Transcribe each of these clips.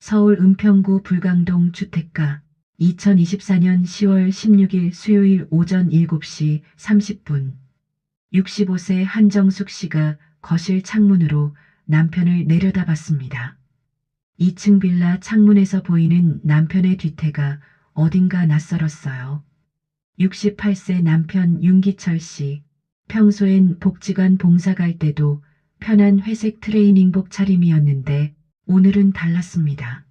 서울 은평구 불광동 주택가 2024년 10월 16일 수요일 오전 7시 30분 65세 한정숙 씨가 거실 창문으로 남편을 내려다봤습니다. 2층 빌라 창문에서 보이는 남편의 뒤태가 어딘가 낯설었어요. 68세 남편 윤기철 씨. 평소엔 복지관 봉사 갈 때도 편한 회색 트레이닝복 차림이었는데 오늘은 달랐습니다.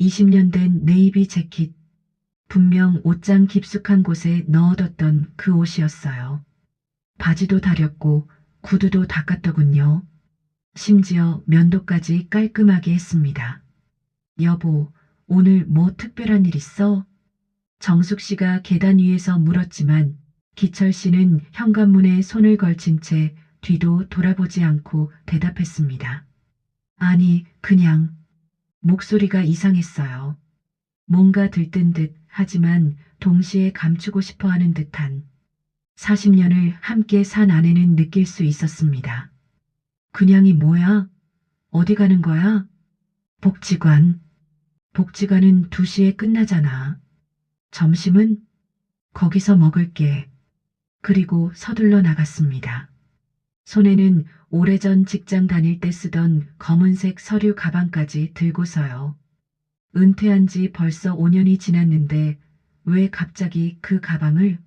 20년 된 네이비 재킷. 분명 옷장 깊숙한 곳에 넣어뒀던 그 옷이었어요. 바지도 다렸고 구두도 닦았더군요. 심지어 면도까지 깔끔하게 했습니다. 여보, 오늘 뭐 특별한 일 있어? 정숙 씨가 계단 위에서 물었지만 기철 씨는 현관문에 손을 걸친 채 뒤도 돌아보지 않고 대답했습니다. 아니, 그냥. 목소리가 이상했어요. 뭔가 들뜬 듯 하지만 동시에 감추고 싶어 하는 듯한 40년을 함께 산 아내는 느낄 수 있었습니다. 그냥이 뭐야? 어디 가는 거야? 복지관. 복지관은 2시에 끝나잖아. 점심은? 거기서 먹을게. 그리고 서둘러 나갔습니다. 손에는 오래전 직장 다닐 때 쓰던 검은색 서류 가방까지 들고서요. 은퇴한 지 벌써 5년이 지났는데 왜 갑자기 그 가방을?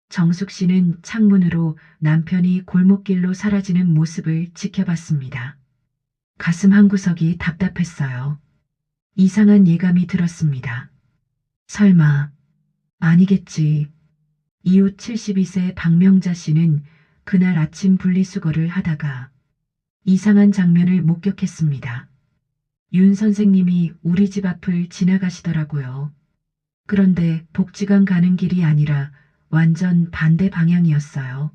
정숙 씨는 창문으로 남편이 골목길로 사라지는 모습을 지켜봤습니다. 가슴 한구석이 답답했어요. 이상한 예감이 들었습니다. 설마, 아니겠지. 이웃 72세 박명자 씨는 그날 아침 분리수거를 하다가 이상한 장면을 목격했습니다. 윤 선생님이 우리 집 앞을 지나가시더라고요. 그런데 복지관 가는 길이 아니라 완전 반대 방향이었어요.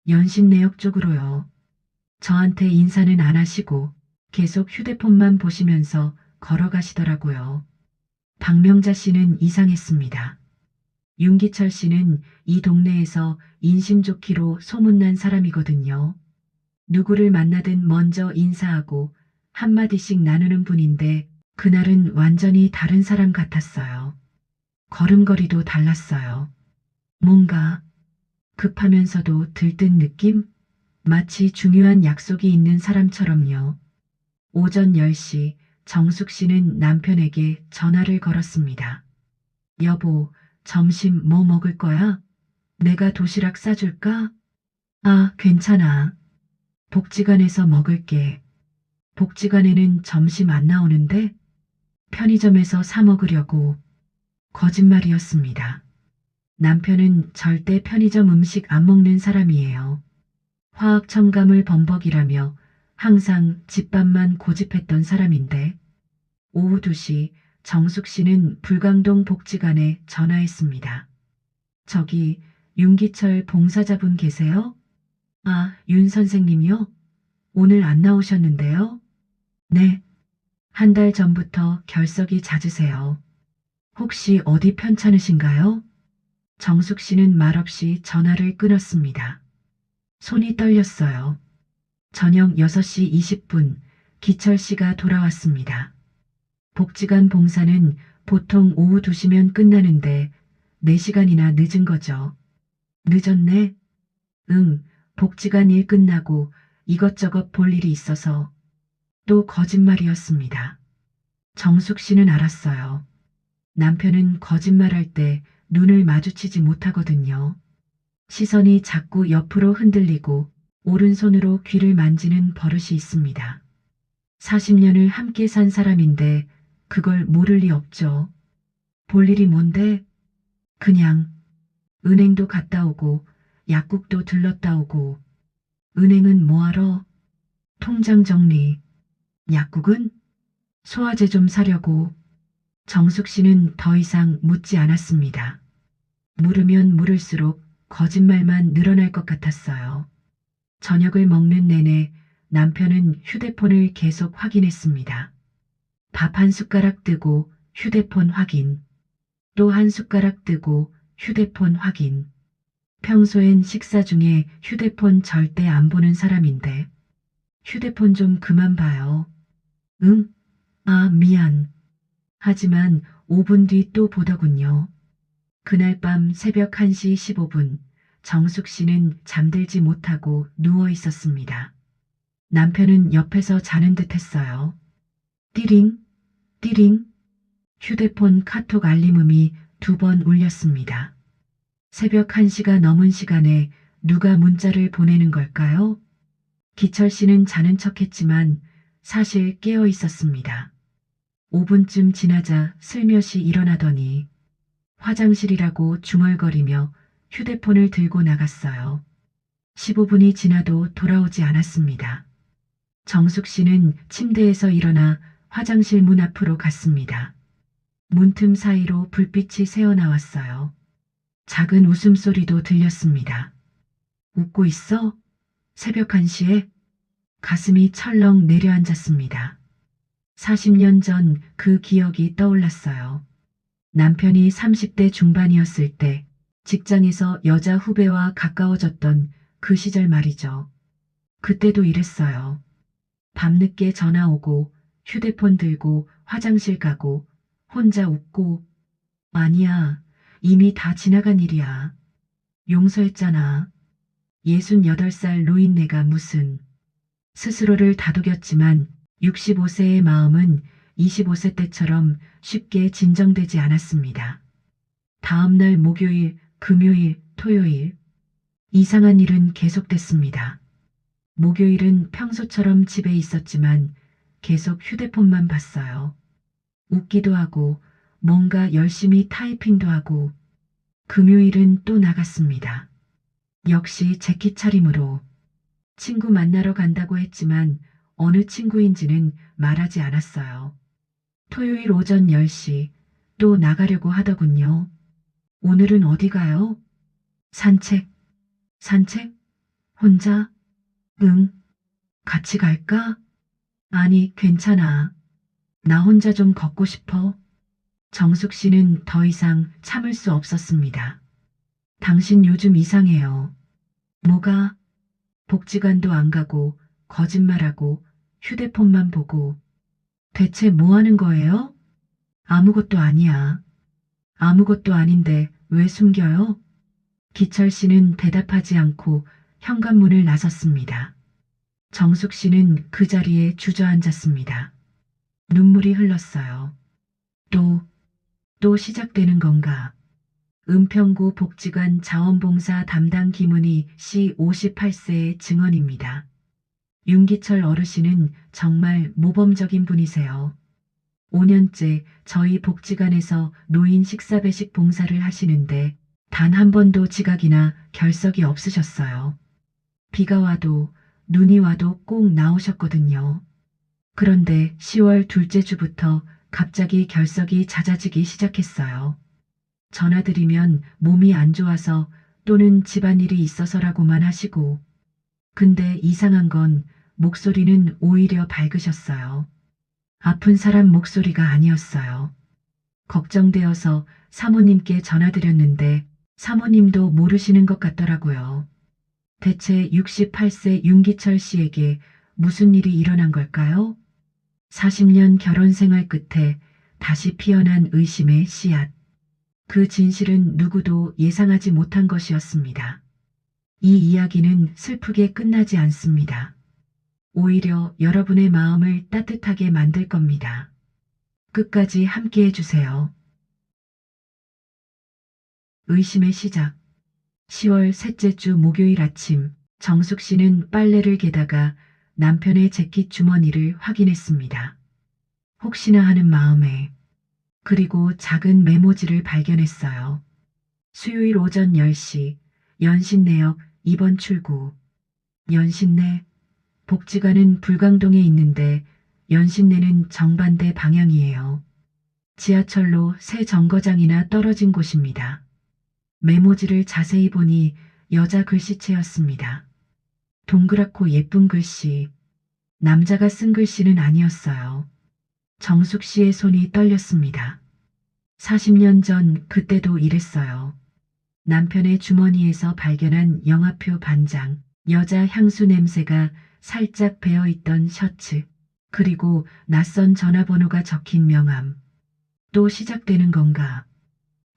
연신내역 쪽으로요. 저한테 인사는 안 하시고 계속 휴대폰만 보시면서 걸어가시더라고요. 박명자 씨는 이상했습니다. 윤기철 씨는 이 동네에서 인심 좋기로 소문난 사람이거든요. 누구를 만나든 먼저 인사하고 한마디씩 나누는 분인데 그날은 완전히 다른 사람 같았어요. 걸음걸이도 달랐어요. 뭔가 급하면서도 들뜬 느낌? 마치 중요한 약속이 있는 사람처럼요. 오전 10시 정숙 씨는 남편에게 전화를 걸었습니다. 여보, 점심 뭐 먹을 거야? 내가 도시락 싸줄까? 아, 괜찮아. 복지관에서 먹을게. 복지관에는 점심 안 나오는데? 편의점에서 사 먹으려고. 거짓말이었습니다. 남편은 절대 편의점 음식 안 먹는 사람이에요. 화학 첨가물 범벅이라며 항상 집밥만 고집했던 사람인데 오후 2시 정숙 씨는 불광동 복지관에 전화했습니다. 저기 윤기철 봉사자분 계세요? 아, 윤 선생님이요? 오늘 안 나오셨는데요? 네. 한 달 전부터 결석이 잦으세요. 혹시 어디 편찮으신가요? 정숙 씨는 말없이 전화를 끊었습니다. 손이 떨렸어요. 저녁 6시 20분 기철 씨가 돌아왔습니다. 복지관 봉사는 보통 오후 2시면 끝나는데 4시간이나 늦은 거죠. 늦었네? 응, 복지관 일 끝나고 이것저것 볼 일이 있어서. 또 거짓말이었습니다. 정숙 씨는 알았어요. 남편은 거짓말할 때 눈을 마주치지 못하거든요. 시선이 자꾸 옆으로 흔들리고 오른손으로 귀를 만지는 버릇이 있습니다. 40년을 함께 산 사람인데 그걸 모를 리 없죠. 볼 일이 뭔데? 그냥 은행도 갔다 오고 약국도 들렀다 오고. 은행은 뭐하러? 통장 정리. 약국은? 소화제 좀 사려고. 정숙 씨는 더 이상 묻지 않았습니다. 물으면 물을수록 거짓말만 늘어날 것 같았어요. 저녁을 먹는 내내 남편은 휴대폰을 계속 확인했습니다. 밥 한 숟가락 뜨고 휴대폰 확인. 또 한 숟가락 뜨고 휴대폰 확인. 평소엔 식사 중에 휴대폰 절대 안 보는 사람인데 휴대폰 좀 그만 봐요. 응? 아, 미안. 하지만 5분 뒤 또 보더군요. 그날 밤 새벽 1시 15분, 정숙 씨는 잠들지 못하고 누워 있었습니다. 남편은 옆에서 자는 듯 했어요. 띠링, 띠링. 휴대폰 카톡 알림음이 2번 울렸습니다. 새벽 1시가 넘은 시간에 누가 문자를 보내는 걸까요? 기철 씨는 자는 척했지만 사실 깨어 있었습니다. 5분쯤 지나자 슬며시 일어나더니 화장실이라고 중얼거리며 휴대폰을 들고 나갔어요. 15분이 지나도 돌아오지 않았습니다. 정숙 씨는 침대에서 일어나 화장실 문 앞으로 갔습니다. 문틈 사이로 불빛이 새어나왔어요. 작은 웃음소리도 들렸습니다. 웃고 있어? 새벽 1시에? 가슴이 철렁 내려앉았습니다. 40년 전 그 기억이 떠올랐어요. 남편이 30대 중반이었을 때 직장에서 여자 후배와 가까워졌던 그 시절 말이죠. 그때도 이랬어요. 밤늦게 전화 오고 휴대폰 들고 화장실 가고 혼자 웃고 아니야, 이미 다 지나간 일이야. 용서했잖아. 68살 노인네가 무슨 스스로를 다독였지만 65세의 마음은 25세 때처럼 쉽게 진정되지 않았습니다. 다음 날 목요일, 금요일, 토요일 이상한 일은 계속됐습니다. 목요일은 평소처럼 집에 있었지만 계속 휴대폰만 봤어요. 웃기도 하고 뭔가 열심히 타이핑도 하고 금요일은 또 나갔습니다. 역시 재킷 차림으로 친구 만나러 간다고 했지만 어느 친구인지는 말하지 않았어요. 토요일 오전 10시 또 나가려고 하더군요. 오늘은 어디 가요? 산책. 산책? 혼자? 응. 같이 갈까? 아니, 괜찮아. 나 혼자 좀 걷고 싶어. 정숙 씨는 더 이상 참을 수 없었습니다. 당신 요즘 이상해요. 뭐가? 복지관도 안 가고, 거짓말하고, 휴대폰만 보고. 대체 뭐 하는 거예요? 아무것도 아니야. 아무것도 아닌데 왜 숨겨요? 기철 씨는 대답하지 않고 현관문을 나섰습니다. 정숙 씨는 그 자리에 주저앉았습니다. 눈물이 흘렀어요. 또 시작되는 건가? 은평구 복지관 자원봉사 담당 김은희 씨 58세의 증언입니다. 윤기철 어르신은 정말 모범적인 분이세요. 5년째 저희 복지관에서 노인 식사 배식 봉사를 하시는데 단 한 번도 지각이나 결석이 없으셨어요. 비가 와도 눈이 와도 꼭 나오셨거든요. 그런데 10월 둘째 주부터 갑자기 결석이 잦아지기 시작했어요. 전화드리면 몸이 안 좋아서 또는 집안일이 있어서라고만 하시고 근데 이상한 건 목소리는 오히려 밝으셨어요. 아픈 사람 목소리가 아니었어요. 걱정되어서 사모님께 전화드렸는데 사모님도 모르시는 것 같더라고요. 대체 68세 윤기철 씨에게 무슨 일이 일어난 걸까요? 40년 결혼 생활 끝에 다시 피어난 의심의 씨앗. 그 진실은 누구도 예상하지 못한 것이었습니다. 이 이야기는 슬프게 끝나지 않습니다. 오히려 여러분의 마음을 따뜻하게 만들 겁니다. 끝까지 함께 해주세요. 의심의 시작. 10월 셋째 주 목요일 아침, 정숙 씨는 빨래를 개다가 남편의 재킷 주머니를 확인했습니다. 혹시나 하는 마음에. 그리고 작은 메모지를 발견했어요. 수요일 오전 10시, 연신내역 2번 출구. 연신내, 복지관은 불광동에 있는데 연신내는 정반대 방향이에요. 지하철로 새 정거장이나 떨어진 곳입니다. 메모지를 자세히 보니 여자 글씨체였습니다. 동그랗고 예쁜 글씨. 남자가 쓴 글씨는 아니었어요. 정숙 씨의 손이 떨렸습니다. 40년 전 그때도 이랬어요. 남편의 주머니에서 발견한 영화표 반장, 여자 향수 냄새가 살짝 배어있던 셔츠. 그리고 낯선 전화번호가 적힌 명함. 또 시작되는 건가?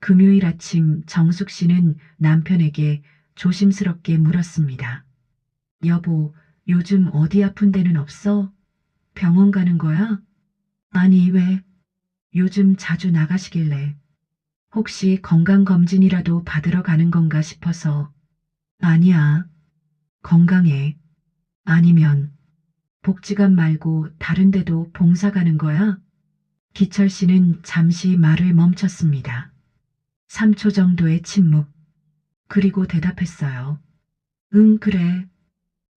금요일 아침 정숙 씨는 남편에게 조심스럽게 물었습니다. 여보, 요즘 어디 아픈 데는 없어? 병원 가는 거야? 아니, 왜? 요즘 자주 나가시길래. 혹시 건강검진이라도 받으러 가는 건가 싶어서. 아니야. 건강해. 아니면 복지관 말고 다른 데도 봉사 가는 거야? 기철 씨는 잠시 말을 멈췄습니다. 3초 정도의 침묵. 그리고 대답했어요. 응, 그래.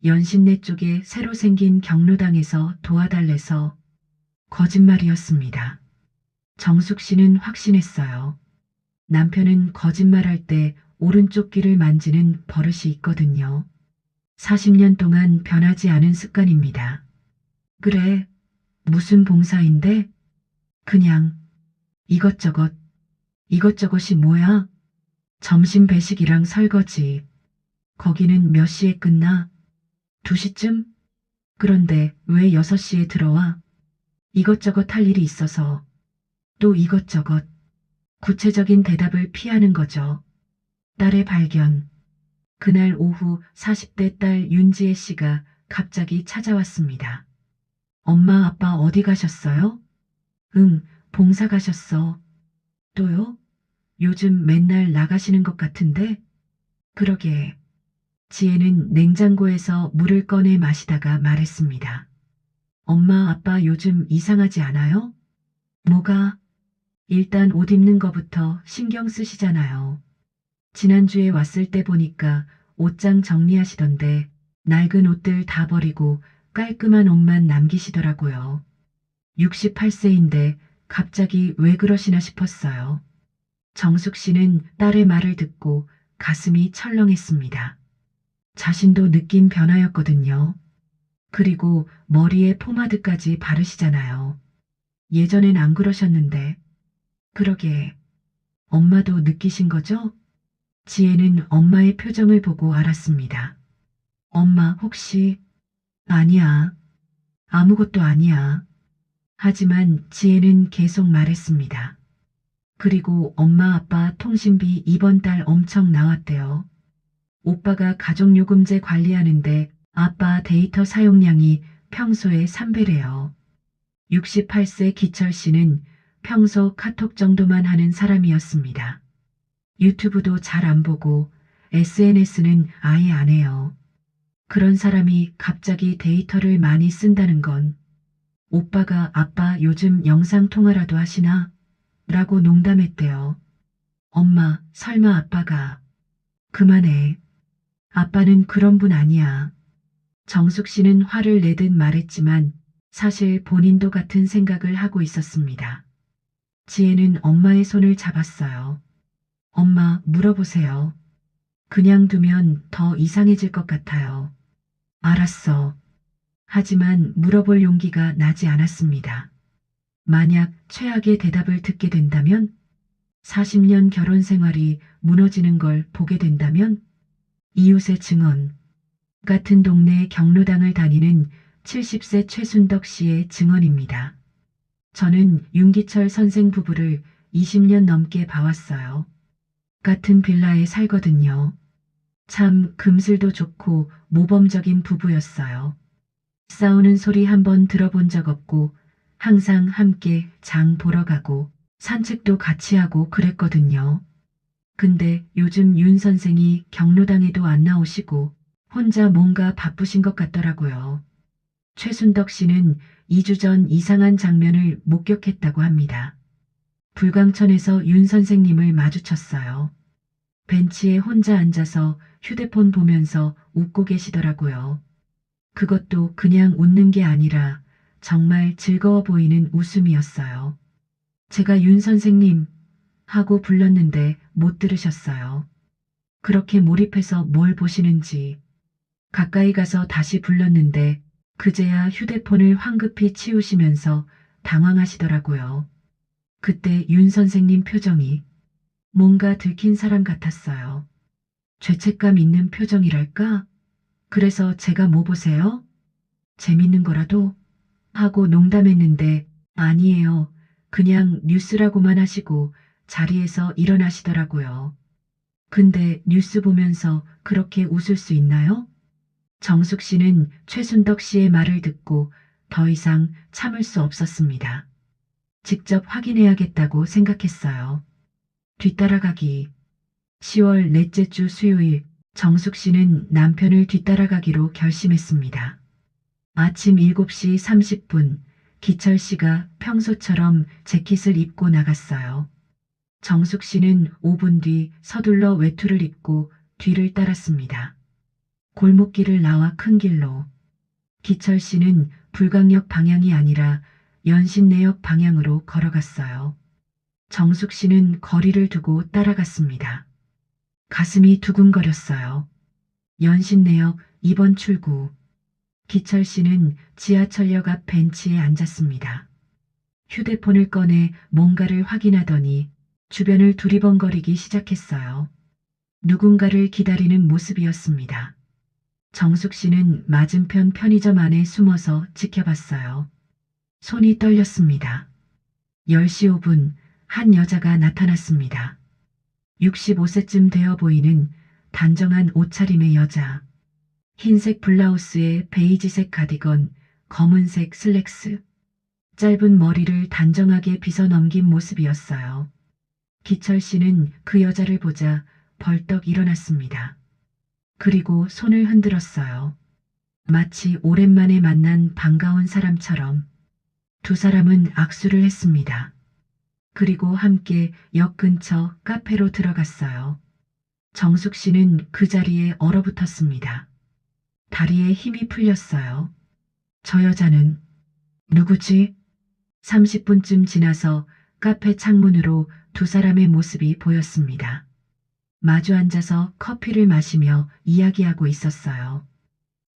연신내 쪽에 새로 생긴 경로당에서 도와달래서. 거짓말이었습니다. 정숙 씨는 확신했어요. 남편은 거짓말할 때 오른쪽 귀를 만지는 버릇이 있거든요. 40년 동안 변하지 않은 습관입니다. 그래, 무슨 봉사인데? 그냥 이것저것, 이것저것이 뭐야? 점심 배식이랑 설거지. 거기는 몇 시에 끝나? 2시쯤? 그런데 왜 6시에 들어와? 이것저것 할 일이 있어서. 또 이것저것. 구체적인 대답을 피하는 거죠. 딸의 발견. 그날 오후 40대 딸 윤지혜 씨가 갑자기 찾아왔습니다. 엄마, 아빠 어디 가셨어요? 응, 봉사 가셨어. 또요? 요즘 맨날 나가시는 것 같은데? 그러게. 지혜는 냉장고에서 물을 꺼내 마시다가 말했습니다. 엄마, 아빠 요즘 이상하지 않아요? 뭐가? 일단 옷 입는 거부터 신경 쓰시잖아요. 지난주에 왔을 때 보니까 옷장 정리하시던데 낡은 옷들 다 버리고 깔끔한 옷만 남기시더라고요. 68세인데 갑자기 왜 그러시나 싶었어요. 정숙 씨는 딸의 말을 듣고 가슴이 철렁했습니다. 자신도 느낀 변화였거든요. 그리고 머리에 포마드까지 바르시잖아요. 예전엔 안 그러셨는데. 그러게. 엄마도 느끼신 거죠? 지혜는 엄마의 표정을 보고 알았습니다. 엄마, 혹시? 아니야. 아무것도 아니야. 하지만 지혜는 계속 말했습니다. 그리고 엄마 아빠 통신비 이번 달 엄청 나왔대요. 오빠가 가족요금제 관리하는데 아빠 데이터 사용량이 평소에 3배래요. 68세 기철 씨는 평소 카톡 정도만 하는 사람이었습니다. 유튜브도 잘 안 보고 SNS는 아예 안 해요. 그런 사람이 갑자기 데이터를 많이 쓴다는 건 오빠가 아빠 요즘 영상통화라도 하시나? 라고 농담했대요. 엄마, 설마 아빠가. 그만해. 아빠는 그런 분 아니야. 정숙 씨는 화를 내듯 말했지만 사실 본인도 같은 생각을 하고 있었습니다. 지혜는 엄마의 손을 잡았어요. 엄마, 물어보세요. 그냥 두면 더 이상해질 것 같아요. 알았어. 하지만 물어볼 용기가 나지 않았습니다. 만약 최악의 대답을 듣게 된다면? 40년 결혼 생활이 무너지는 걸 보게 된다면? 이웃의 증언. 같은 동네 경로당을 다니는 70세 최순덕 씨의 증언입니다. 저는 윤기철 선생 부부를 20년 넘게 봐왔어요. 같은 빌라에 살거든요. 참 금슬도 좋고 모범적인 부부였어요. 싸우는 소리 한번 들어본 적 없고 항상 함께 장 보러 가고 산책도 같이 하고 그랬거든요. 근데 요즘 윤 선생이 경로당에도 안 나오시고 혼자 뭔가 바쁘신 것 같더라고요. 최순덕 씨는 2주 전 이상한 장면을 목격했다고 합니다. 불광천에서 윤 선생님을 마주쳤어요. 벤치에 혼자 앉아서 휴대폰 보면서 웃고 계시더라고요. 그것도 그냥 웃는 게 아니라 정말 즐거워 보이는 웃음이었어요. 제가 윤 선생님 하고 불렀는데 못 들으셨어요. 그렇게 몰입해서 뭘 보시는지. 가까이 가서 다시 불렀는데 그제야 휴대폰을 황급히 치우시면서 당황하시더라고요. 그때 윤 선생님 표정이 뭔가 들킨 사람 같았어요. 죄책감 있는 표정이랄까? 그래서 제가 뭐 보세요? 재밌는 거라도? 하고 농담했는데 아니에요. 그냥 뉴스라고만 하시고 자리에서 일어나시더라고요. 근데 뉴스 보면서 그렇게 웃을 수 있나요? 정숙 씨는 최순덕 씨의 말을 듣고 더 이상 참을 수 없었습니다. 직접 확인해야겠다고 생각했어요. 뒤따라가기. 10월 넷째 주 수요일 정숙 씨는 남편을 뒤따라가기로 결심했습니다. 아침 7시 30분 기철 씨가 평소처럼 재킷을 입고 나갔어요. 정숙 씨는 5분 뒤 서둘러 외투를 입고 뒤를 따랐습니다. 골목길을 나와 큰 길로. 기철 씨는 불광역 방향이 아니라 연신내역 방향으로 걸어갔어요. 정숙 씨는 거리를 두고 따라갔습니다. 가슴이 두근거렸어요. 연신내역 2번 출구. 기철 씨는 지하철역 앞 벤치에 앉았습니다. 휴대폰을 꺼내 뭔가를 확인하더니 주변을 두리번거리기 시작했어요. 누군가를 기다리는 모습이었습니다. 정숙 씨는 맞은편 편의점 안에 숨어서 지켜봤어요. 손이 떨렸습니다. 10시 5분 한 여자가 나타났습니다. 65세쯤 되어 보이는 단정한 옷차림의 여자. 흰색 블라우스에 베이지색 가디건, 검은색 슬랙스. 짧은 머리를 단정하게 빗어 넘긴 모습이었어요. 기철 씨는 그 여자를 보자 벌떡 일어났습니다. 그리고 손을 흔들었어요. 마치 오랜만에 만난 반가운 사람처럼. 두 사람은 악수를 했습니다. 그리고 함께 역 근처 카페로 들어갔어요. 정숙 씨는 그 자리에 얼어붙었습니다. 다리에 힘이 풀렸어요. 저 여자는 누구지? 30분쯤 지나서 카페 창문으로 두 사람의 모습이 보였습니다. 마주 앉아서 커피를 마시며 이야기하고 있었어요.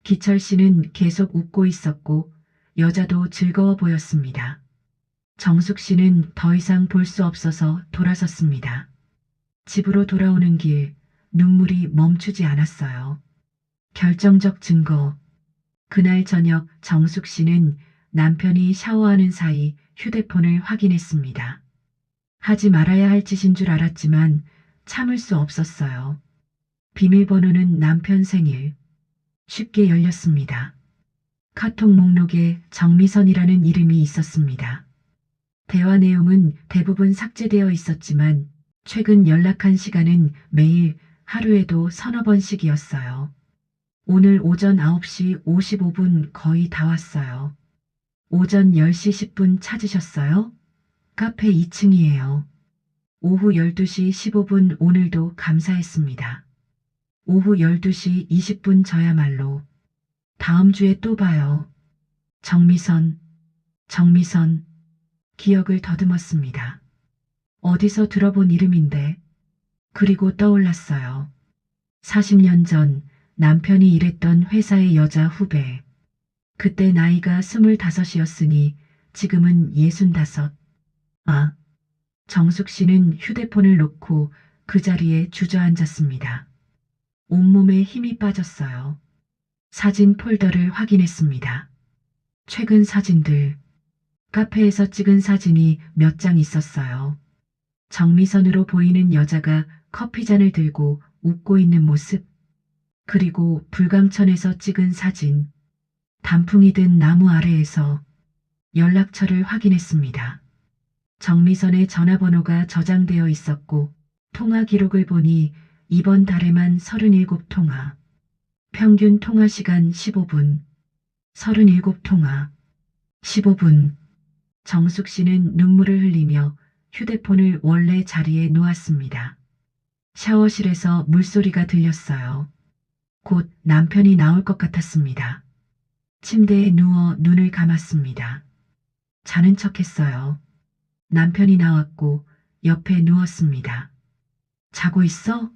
기철 씨는 계속 웃고 있었고 여자도 즐거워 보였습니다. 정숙 씨는 더 이상 볼 수 없어서 돌아섰습니다. 집으로 돌아오는 길 눈물이 멈추지 않았어요. 결정적 증거. 그날 저녁 정숙 씨는 남편이 샤워하는 사이 휴대폰을 확인했습니다. 하지 말아야 할 짓인 줄 알았지만 참을 수 없었어요. 비밀번호는 남편 생일. 쉽게 열렸습니다. 카톡 목록에 정미선이라는 이름이 있었습니다. 대화 내용은 대부분 삭제되어 있었지만 최근 연락한 시간은 매일 하루에도 서너 번씩이었어요. 오늘 오전 9시 55분 거의 다 왔어요. 오전 10시 10분 찾으셨어요? 카페 2층이에요. 오후 12시 15분 오늘도 감사했습니다. 오후 12시 20분 저야말로. 다음 주에 또 봐요. 정미선. 기억을 더듬었습니다. 어디서 들어본 이름인데. 그리고 떠올랐어요. 40년 전 남편이 일했던 회사의 여자 후배. 그때 나이가 25이었으니 지금은 65. 아. 정숙 씨는 휴대폰을 놓고 그 자리에 주저앉았습니다. 온몸에 힘이 빠졌어요. 사진 폴더를 확인했습니다. 최근 사진들. 카페에서 찍은 사진이 몇 장 있었어요. 정미선으로 보이는 여자가 커피잔을 들고 웃고 있는 모습. 그리고 불광천에서 찍은 사진. 단풍이 든 나무 아래에서. 연락처를 확인했습니다. 정미선의 전화번호가 저장되어 있었고 통화 기록을 보니 이번 달에만 37통화. 평균 통화 시간 15분. 37통화. 15분. 정숙 씨는 눈물을 흘리며 휴대폰을 원래 자리에 놓았습니다. 샤워실에서 물소리가 들렸어요. 곧 남편이 나올 것 같았습니다. 침대에 누워 눈을 감았습니다. 자는 척했어요. 남편이 나왔고 옆에 누웠습니다. 자고 있어?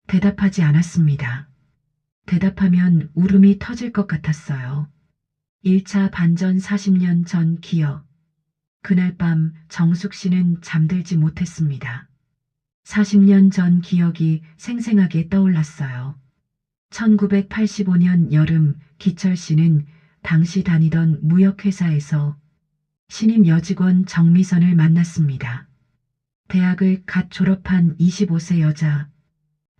대답하지 않았습니다. 대답하면 울음이 터질 것 같았어요. 1차 반전 40년 전 기억. 그날 밤 정숙 씨는 잠들지 못했습니다. 40년 전 기억이 생생하게 떠올랐어요. 1985년 여름 기철 씨는 당시 다니던 무역회사에서 신임 여직원 정미선을 만났습니다. 대학을 갓 졸업한 25세 여자,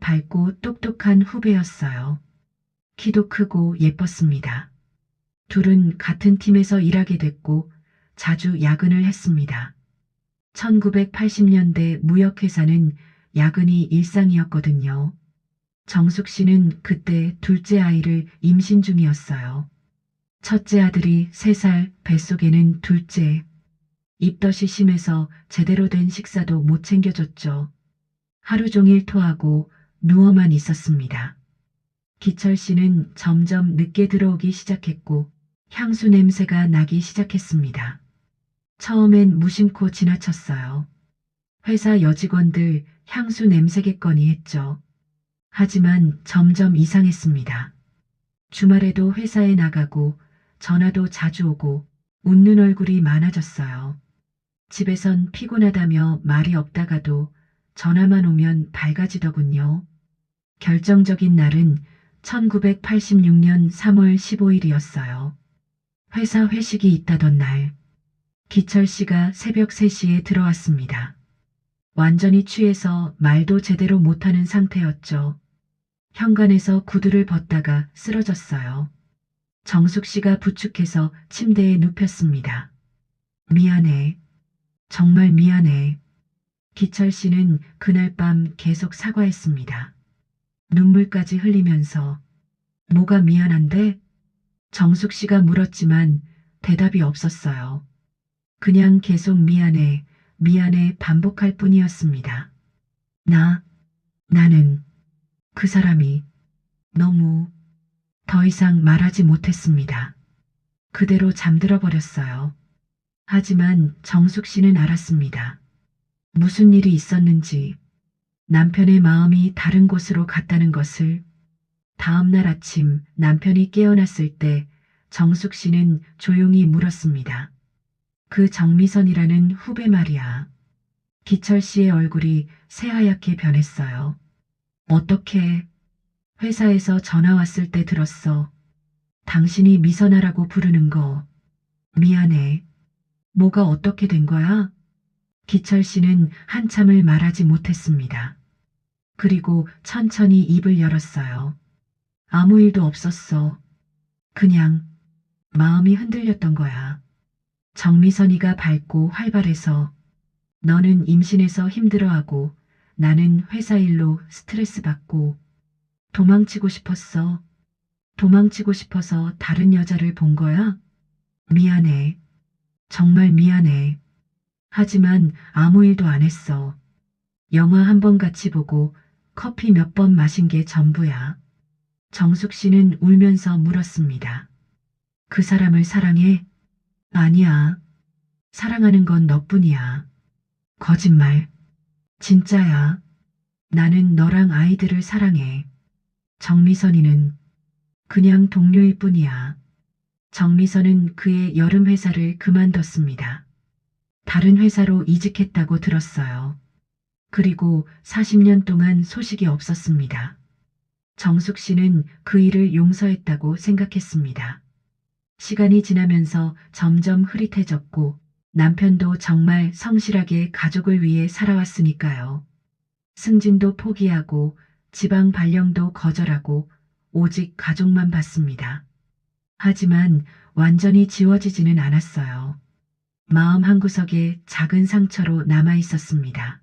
밝고 똑똑한 후배였어요. 키도 크고 예뻤습니다. 둘은 같은 팀에서 일하게 됐고 자주 야근을 했습니다. 1980년대 무역회사는 야근이 일상이었거든요. 정숙 씨는 그때 둘째 아이를 임신 중이었어요. 첫째 아들이 3살, 뱃속에는 둘째. 입덧이 심해서 제대로 된 식사도 못 챙겨줬죠. 하루 종일 토하고 누워만 있었습니다. 기철 씨는 점점 늦게 들어오기 시작했고 향수 냄새가 나기 시작했습니다. 처음엔 무심코 지나쳤어요. 회사 여직원들 향수 냄새겠거니 했죠. 하지만 점점 이상했습니다. 주말에도 회사에 나가고 전화도 자주 오고 웃는 얼굴이 많아졌어요. 집에선 피곤하다며 말이 없다가도 전화만 오면 밝아지더군요. 결정적인 날은 1986년 3월 15일이었어요. 회사 회식이 있다던 날, 기철 씨가 새벽 3시에 들어왔습니다. 완전히 취해서 말도 제대로 못하는 상태였죠. 현관에서 구두를 벗다가 쓰러졌어요. 정숙 씨가 부축해서 침대에 눕혔습니다. 미안해. 정말 미안해. 기철 씨는 그날 밤 계속 사과했습니다. 눈물까지 흘리면서 뭐가 미안한데? 정숙 씨가 물었지만 대답이 없었어요. 그냥 계속 미안해, 미안해 반복할 뿐이었습니다. 나는 그 사람이 너무 더 이상 말하지 못했습니다. 그대로 잠들어 버렸어요. 하지만 정숙 씨는 알았습니다. 무슨 일이 있었는지, 남편의 마음이 다른 곳으로 갔다는 것을. 다음 날 아침 남편이 깨어났을 때 정숙 씨는 조용히 물었습니다. 그 정미선이라는 후배 말이야. 기철 씨의 얼굴이 새하얗게 변했어요. 어떻게? 회사에서 전화 왔을 때 들었어. 당신이 미선아라고 부르는 거. 미안해. 뭐가 어떻게 된 거야? 기철 씨는 한참을 말하지 못했습니다. 그리고 천천히 입을 열었어요. 아무 일도 없었어. 그냥 마음이 흔들렸던 거야. 정미선이가 밝고 활발해서 너는 임신해서 힘들어하고 나는 회사 일로 스트레스 받고 도망치고 싶었어. 도망치고 싶어서 다른 여자를 본 거야? 미안해. 정말 미안해. 하지만 아무 일도 안 했어. 영화 한 번 같이 보고 커피 몇 번 마신 게 전부야. 정숙 씨는 울면서 물었습니다. 그 사람을 사랑해? 아니야. 사랑하는 건 너뿐이야. 거짓말. 진짜야. 나는 너랑 아이들을 사랑해. 정미선이는 그냥 동료일 뿐이야. 정미선은 그의 여름 회사를 그만뒀습니다. 다른 회사로 이직했다고 들었어요. 그리고 40년 동안 소식이 없었습니다. 정숙 씨는 그 일을 용서했다고 생각했습니다. 시간이 지나면서 점점 흐릿해졌고 남편도 정말 성실하게 가족을 위해 살아왔으니까요. 승진도 포기하고 지방 발령도 거절하고 오직 가족만 봤습니다. 하지만 완전히 지워지지는 않았어요. 마음 한구석에 작은 상처로 남아 있었습니다.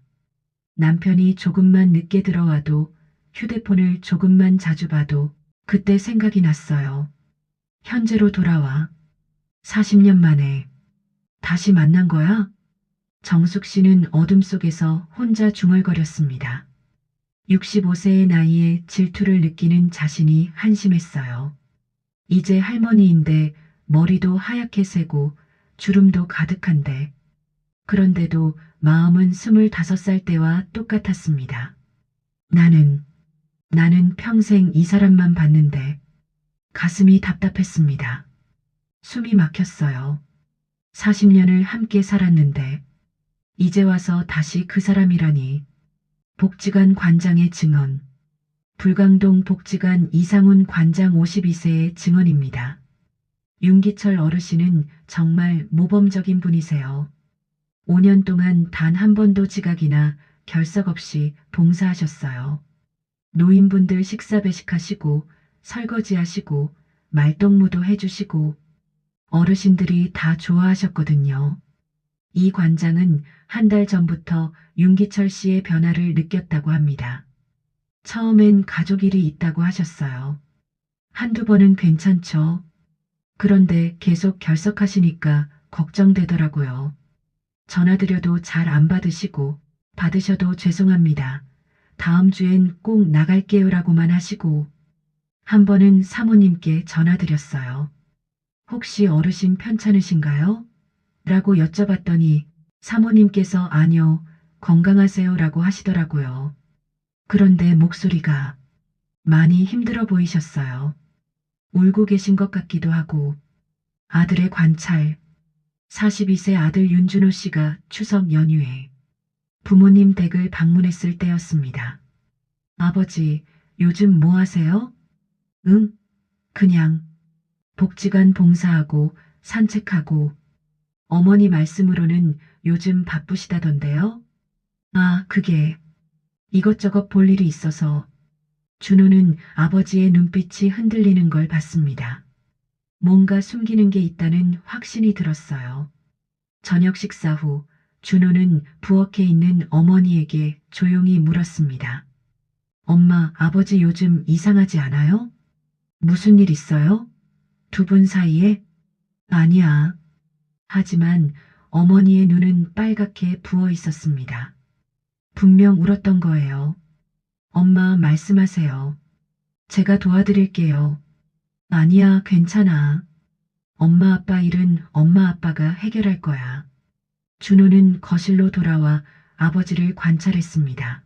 남편이 조금만 늦게 들어와도 휴대폰을 조금만 자주 봐도 그때 생각이 났어요. 현재로 돌아와. 40년 만에 다시 만난 거야? 정숙 씨는 어둠 속에서 혼자 중얼거렸습니다. 65세의 나이에 질투를 느끼는 자신이 한심했어요. 이제 할머니인데 머리도 하얗게 새고 주름도 가득한데 그런데도 마음은 25살 때와 똑같았습니다. 나는 평생 이 사람만 봤는데 가슴이 답답했습니다. 숨이 막혔어요. 40년을 함께 살았는데 이제 와서 다시 그 사람이라니. 복지관 관장의 증언. 불광동 복지관 이상훈 관장 52세의 증언입니다. 윤기철 어르신은 정말 모범적인 분이세요. 5년 동안 단 한 번도 지각이나 결석 없이 봉사하셨어요. 노인분들 식사 배식하시고 설거지하시고 말동무도 해주시고 어르신들이 다 좋아하셨거든요. 이 관장은 한 달 전부터 윤기철 씨의 변화를 느꼈다고 합니다. 처음엔 가족 일이 있다고 하셨어요. 한두 번은 괜찮죠. 그런데 계속 결석하시니까 걱정되더라고요. 전화드려도 잘 안 받으시고 받으셔도 죄송합니다. 다음 주엔 꼭 나갈게요라고만 하시고 한 번은 사모님께 전화드렸어요. 혹시 어르신 편찮으신가요? 라고 여쭤봤더니 사모님께서 아니요, 건강하세요 라고 하시더라고요. 그런데 목소리가 많이 힘들어 보이셨어요. 울고 계신 것 같기도 하고 아들의 관찰, 42세 아들 윤준호 씨가 추석 연휴에 부모님 댁을 방문했을 때였습니다. 아버지, 요즘 뭐 하세요? 응, 그냥 복지관 봉사하고 산책하고 어머니 말씀으로는 요즘 바쁘시다던데요? 아, 그게 이것저것 볼 일이 있어서 준호는 아버지의 눈빛이 흔들리는 걸 봤습니다. 뭔가 숨기는 게 있다는 확신이 들었어요. 저녁 식사 후 준호는 부엌에 있는 어머니에게 조용히 물었습니다. 엄마, 아버지 요즘 이상하지 않아요? 무슨 일 있어요? 두 분 사이에? 아니야. 하지만 어머니의 눈은 빨갛게 부어 있었습니다. 분명 울었던 거예요. 엄마, 말씀하세요. 제가 도와드릴게요. 아니야, 괜찮아. 엄마 아빠 일은 엄마 아빠가 해결할 거야. 준호는 거실로 돌아와 아버지를 관찰했습니다.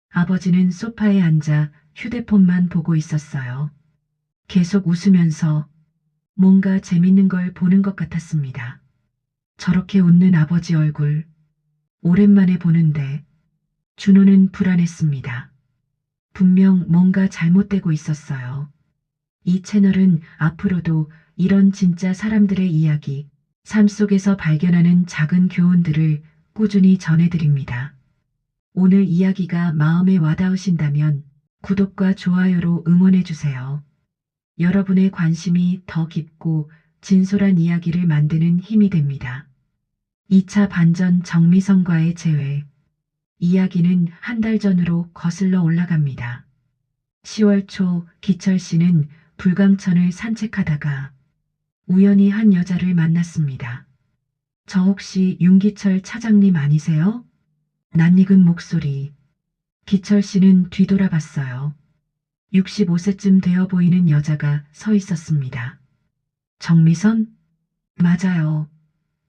아버지는 소파에 앉아 휴대폰만 보고 있었어요. 계속 웃으면서 뭔가 재밌는 걸 보는 것 같았습니다. 저렇게 웃는 아버지 얼굴, 오랜만에 보는데 준호는 불안했습니다. 분명 뭔가 잘못되고 있었어요. 이 채널은 앞으로도 이런 진짜 사람들의 이야기, 삶 속에서 발견하는 작은 교훈들을 꾸준히 전해드립니다. 오늘 이야기가 마음에 와닿으신다면 구독과 좋아요로 응원해주세요. 여러분의 관심이 더 깊고 진솔한 이야기를 만드는 힘이 됩니다. 2차 반전 정미성과의 재회. 이야기는 한 달 전으로 거슬러 올라갑니다. 10월 초 기철 씨는 불광천을 산책하다가 우연히 한 여자를 만났습니다. 저 혹시 윤기철 차장님 아니세요? 낯익은 목소리. 기철 씨는 뒤돌아봤어요. 65세쯤 되어 보이는 여자가 서 있었습니다. 정미선? 맞아요.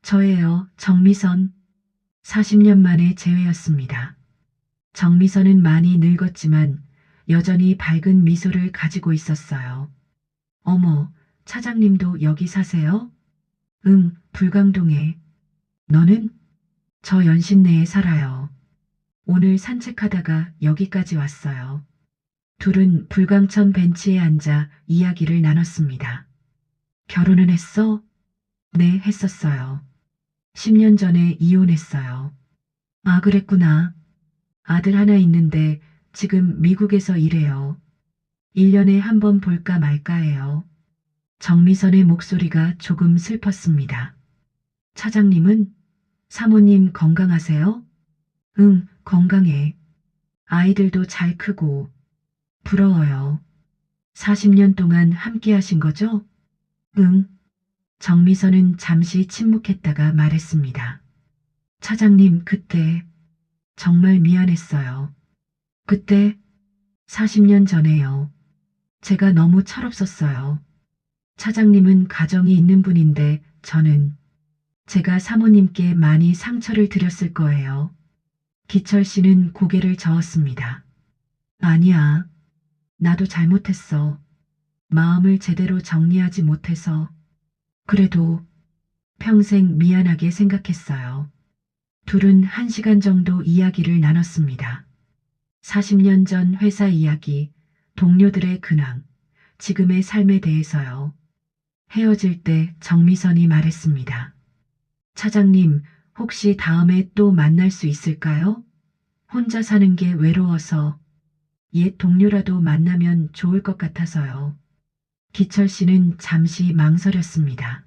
저예요, 정미선. 40년 만에 재회였습니다. 정미선은 많이 늙었지만 여전히 밝은 미소를 가지고 있었어요. 어머, 차장님도 여기 사세요? 응, 불광동에. 너는? 저 연신내에 살아요. 오늘 산책하다가 여기까지 왔어요. 둘은 불광천 벤치에 앉아 이야기를 나눴습니다. 결혼은 했어? 네, 했었어요. 10년 전에 이혼했어요. 아, 그랬구나. 아들 하나 있는데 지금 미국에서 일해요. 1년에 한 번 볼까 말까 해요. 정미선의 목소리가 조금 슬펐습니다. 차장님은? 사모님 건강하세요? 응, 건강해. 아이들도 잘 크고. 부러워요. 40년 동안 함께 하신 거죠? 응. 정미선은 잠시 침묵했다가 말했습니다. 차장님, 그때 정말 미안했어요. 그때 40년 전에요. 제가 너무 철없었어요. 차장님은 가정이 있는 분인데 저는 제가 사모님께 많이 상처를 드렸을 거예요. 기철 씨는 고개를 저었습니다. 아니야. 나도 잘못했어. 마음을 제대로 정리하지 못해서. 그래도 평생 미안하게 생각했어요. 둘은 1시간 정도 이야기를 나눴습니다. 40년 전 회사 이야기, 동료들의 근황, 지금의 삶에 대해서요. 헤어질 때 정미선이 말했습니다. 차장님, 혹시 다음에 또 만날 수 있을까요? 혼자 사는 게 외로워서 옛 동료라도 만나면 좋을 것 같아서요. 기철 씨는 잠시 망설였습니다.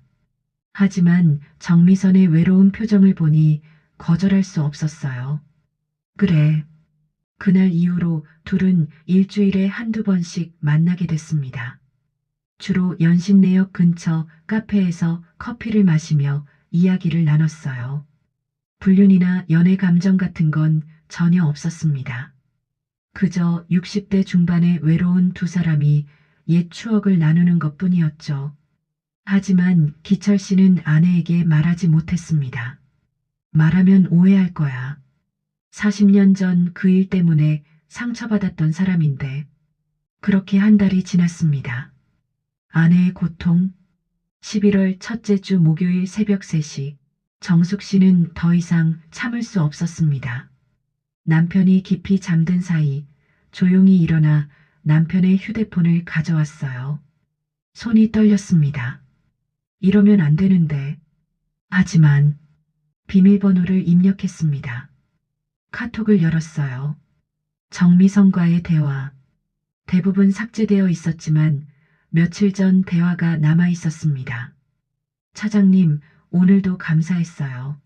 하지만 정미선의 외로운 표정을 보니 거절할 수 없었어요. 그래. 그날 이후로 둘은 일주일에 한두 번씩 만나게 됐습니다. 주로 연신내역 근처 카페에서 커피를 마시며 이야기를 나눴어요. 불륜이나 연애 감정 같은 건 전혀 없었습니다. 그저 60대 중반의 외로운 두 사람이 옛 추억을 나누는 것뿐이었죠. 하지만 기철 씨는 아내에게 말하지 못했습니다. 말하면 오해할 거야. 40년 전 그 일 때문에 상처받았던 사람인데 그렇게 한 달이 지났습니다. 아내의 고통. 11월 첫째 주 목요일 새벽 3시 정숙 씨는 더 이상 참을 수 없었습니다. 남편이 깊이 잠든 사이 조용히 일어나 남편의 휴대폰을 가져왔어요. 손이 떨렸습니다. 이러면 안 되는데. 하지만 비밀번호를 입력했습니다. 카톡을 열었어요. 정미선과의 대화. 대부분 삭제되어 있었지만 며칠 전 대화가 남아 있었습니다. 차장님, 오늘도 감사했어요.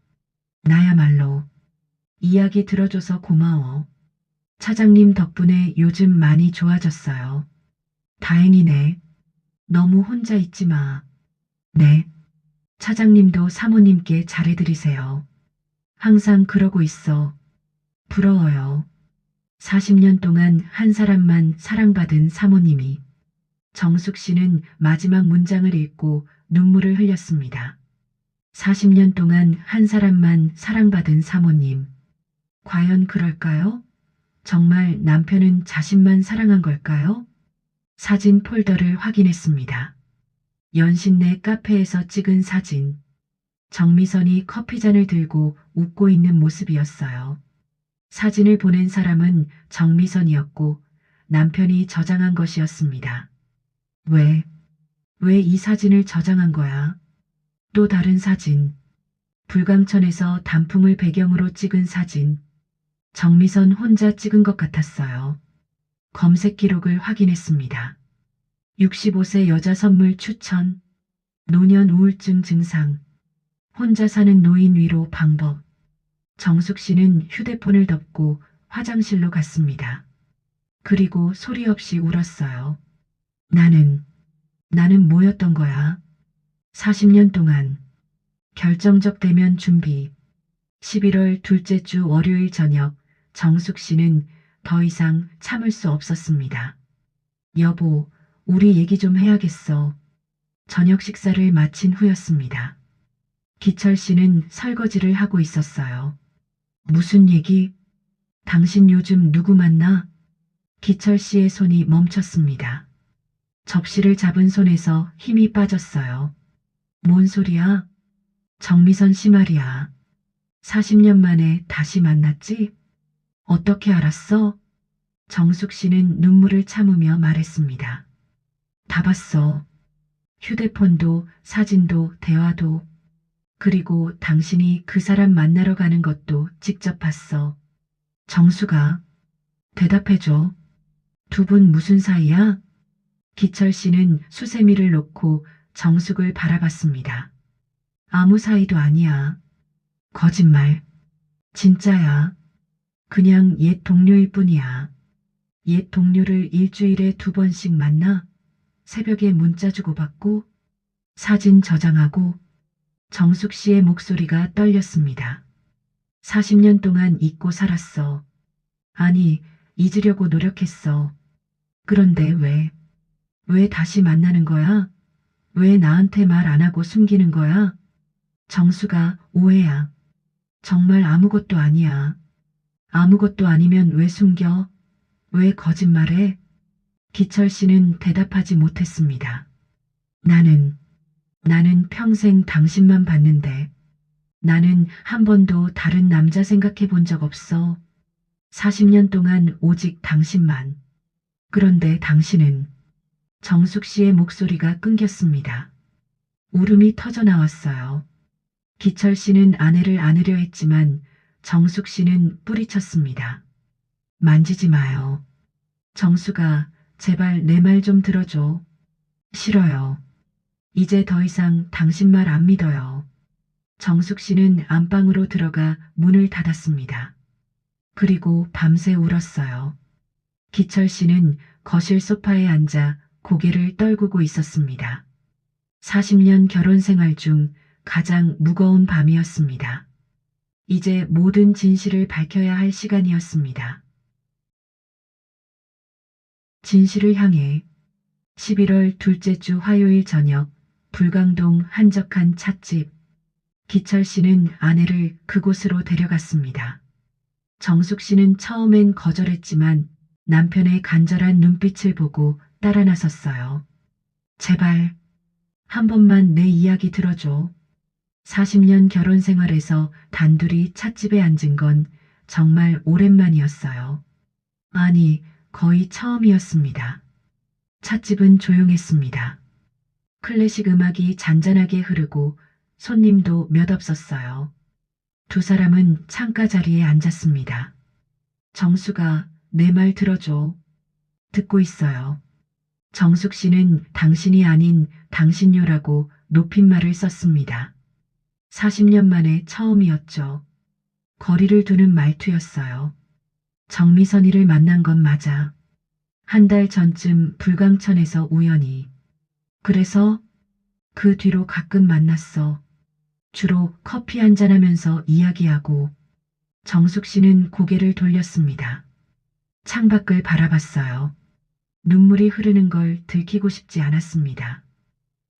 나야말로. 이야기 들어줘서 고마워. 차장님 덕분에 요즘 많이 좋아졌어요. 다행이네. 너무 혼자 있지 마. 네. 차장님도 사모님께 잘해드리세요. 항상 그러고 있어. 부러워요. 40년 동안 한 사람만 사랑받은 사모님이. 정숙 씨는 마지막 문장을 읽고 눈물을 흘렸습니다. 40년 동안 한 사람만 사랑받은 사모님. 과연 그럴까요? 정말 남편은 자신만 사랑한 걸까요? 사진 폴더를 확인했습니다. 연신내 카페에서 찍은 사진. 정미선이 커피잔을 들고 웃고 있는 모습이었어요. 사진을 보낸 사람은 정미선이었고 남편이 저장한 것이었습니다. 왜 이 사진을 저장한 거야? 또 다른 사진. 불광천에서 단풍을 배경으로 찍은 사진. 정미선 혼자 찍은 것 같았어요. 검색 기록을 확인했습니다. 65세 여자 선물 추천. 노년 우울증 증상. 혼자 사는 노인 위로 방법. 정숙 씨는 휴대폰을 덮고 화장실로 갔습니다. 그리고 소리 없이 울었어요. 나는 뭐였던 거야? 40년 동안. 결정적 대면 준비. 11월 둘째 주 월요일 저녁 정숙 씨는 더 이상 참을 수 없었습니다. 여보, 우리 얘기 좀 해야겠어. 저녁 식사를 마친 후였습니다. 기철 씨는 설거지를 하고 있었어요. 무슨 얘기? 당신 요즘 누구 만나? 기철 씨의 손이 멈췄습니다. 접시를 잡은 손에서 힘이 빠졌어요. 뭔 소리야? 정미선 씨 말이야. 40년 만에 다시 만났지? 어떻게 알았어? 정숙 씨는 눈물을 참으며 말했습니다. 다 봤어. 휴대폰도 사진도 대화도. 그리고 당신이 그 사람 만나러 가는 것도 직접 봤어. 정수가. 대답해줘. 두 분 무슨 사이야? 기철 씨는 수세미를 놓고 정숙을 바라봤습니다. 아무 사이도 아니야. 거짓말. 진짜야. 그냥 옛 동료일 뿐이야. 옛 동료를 일주일에 2번씩 만나? 새벽에 문자 주고받고? 사진 저장하고? 정숙 씨의 목소리가 떨렸습니다. 40년 동안 잊고 살았어. 아니, 잊으려고 노력했어. 그런데 왜 다시 만나는 거야? 왜 나한테 말 안 하고 숨기는 거야? 정수가 오해야. 정말 아무것도 아니야. 아무것도 아니면 왜 숨겨? 왜 거짓말해? 기철 씨는 대답하지 못했습니다. 나는 평생 당신만 봤는데. 나는 한 번도 다른 남자 생각해 본 적 없어. 40년 동안 오직 당신만. 그런데 당신은. 정숙 씨의 목소리가 끊겼습니다. 울음이 터져 나왔어요. 기철 씨는 아내를 안으려 했지만 정숙 씨는 뿌리쳤습니다. 만지지 마요. 정수가 제발 내 말 좀 들어줘. 싫어요. 이제 더 이상 당신 말 안 믿어요. 정숙 씨는 안방으로 들어가 문을 닫았습니다. 그리고 밤새 울었어요. 기철 씨는 거실 소파에 앉아 고개를 떨구고 있었습니다. 40년 결혼 생활 중 가장 무거운 밤이었습니다. 이제 모든 진실을 밝혀야 할 시간이었습니다. 진실을 향해 11월 둘째 주 화요일 저녁 불광동 한적한 찻집. 기철 씨는 아내를 그곳으로 데려갔습니다. 정숙 씨는 처음엔 거절했지만 남편의 간절한 눈빛을 보고 따라 나섰어요. 제발 한 번만 내 이야기 들어줘. 40년 결혼 생활에서 단둘이 찻집에 앉은 건 정말 오랜만이었어요. 아니, 거의 처음이었습니다. 찻집은 조용했습니다. 클래식 음악이 잔잔하게 흐르고 손님도 몇 없었어요. 두 사람은 창가 자리에 앉았습니다. 정수가 내 말 들어줘. 듣고 있어요. 정숙 씨는 당신이 아닌 당신요라고 높임말을 썼습니다. 40년 만에 처음이었죠. 거리를 두는 말투였어요. 정미선이를 만난 건 맞아. 한 달 전쯤 불광천에서 우연히. 그래서 그 뒤로 가끔 만났어. 주로 커피 한잔하면서 이야기하고. 정숙 씨는 고개를 돌렸습니다. 창밖을 바라봤어요. 눈물이 흐르는 걸 들키고 싶지 않았습니다.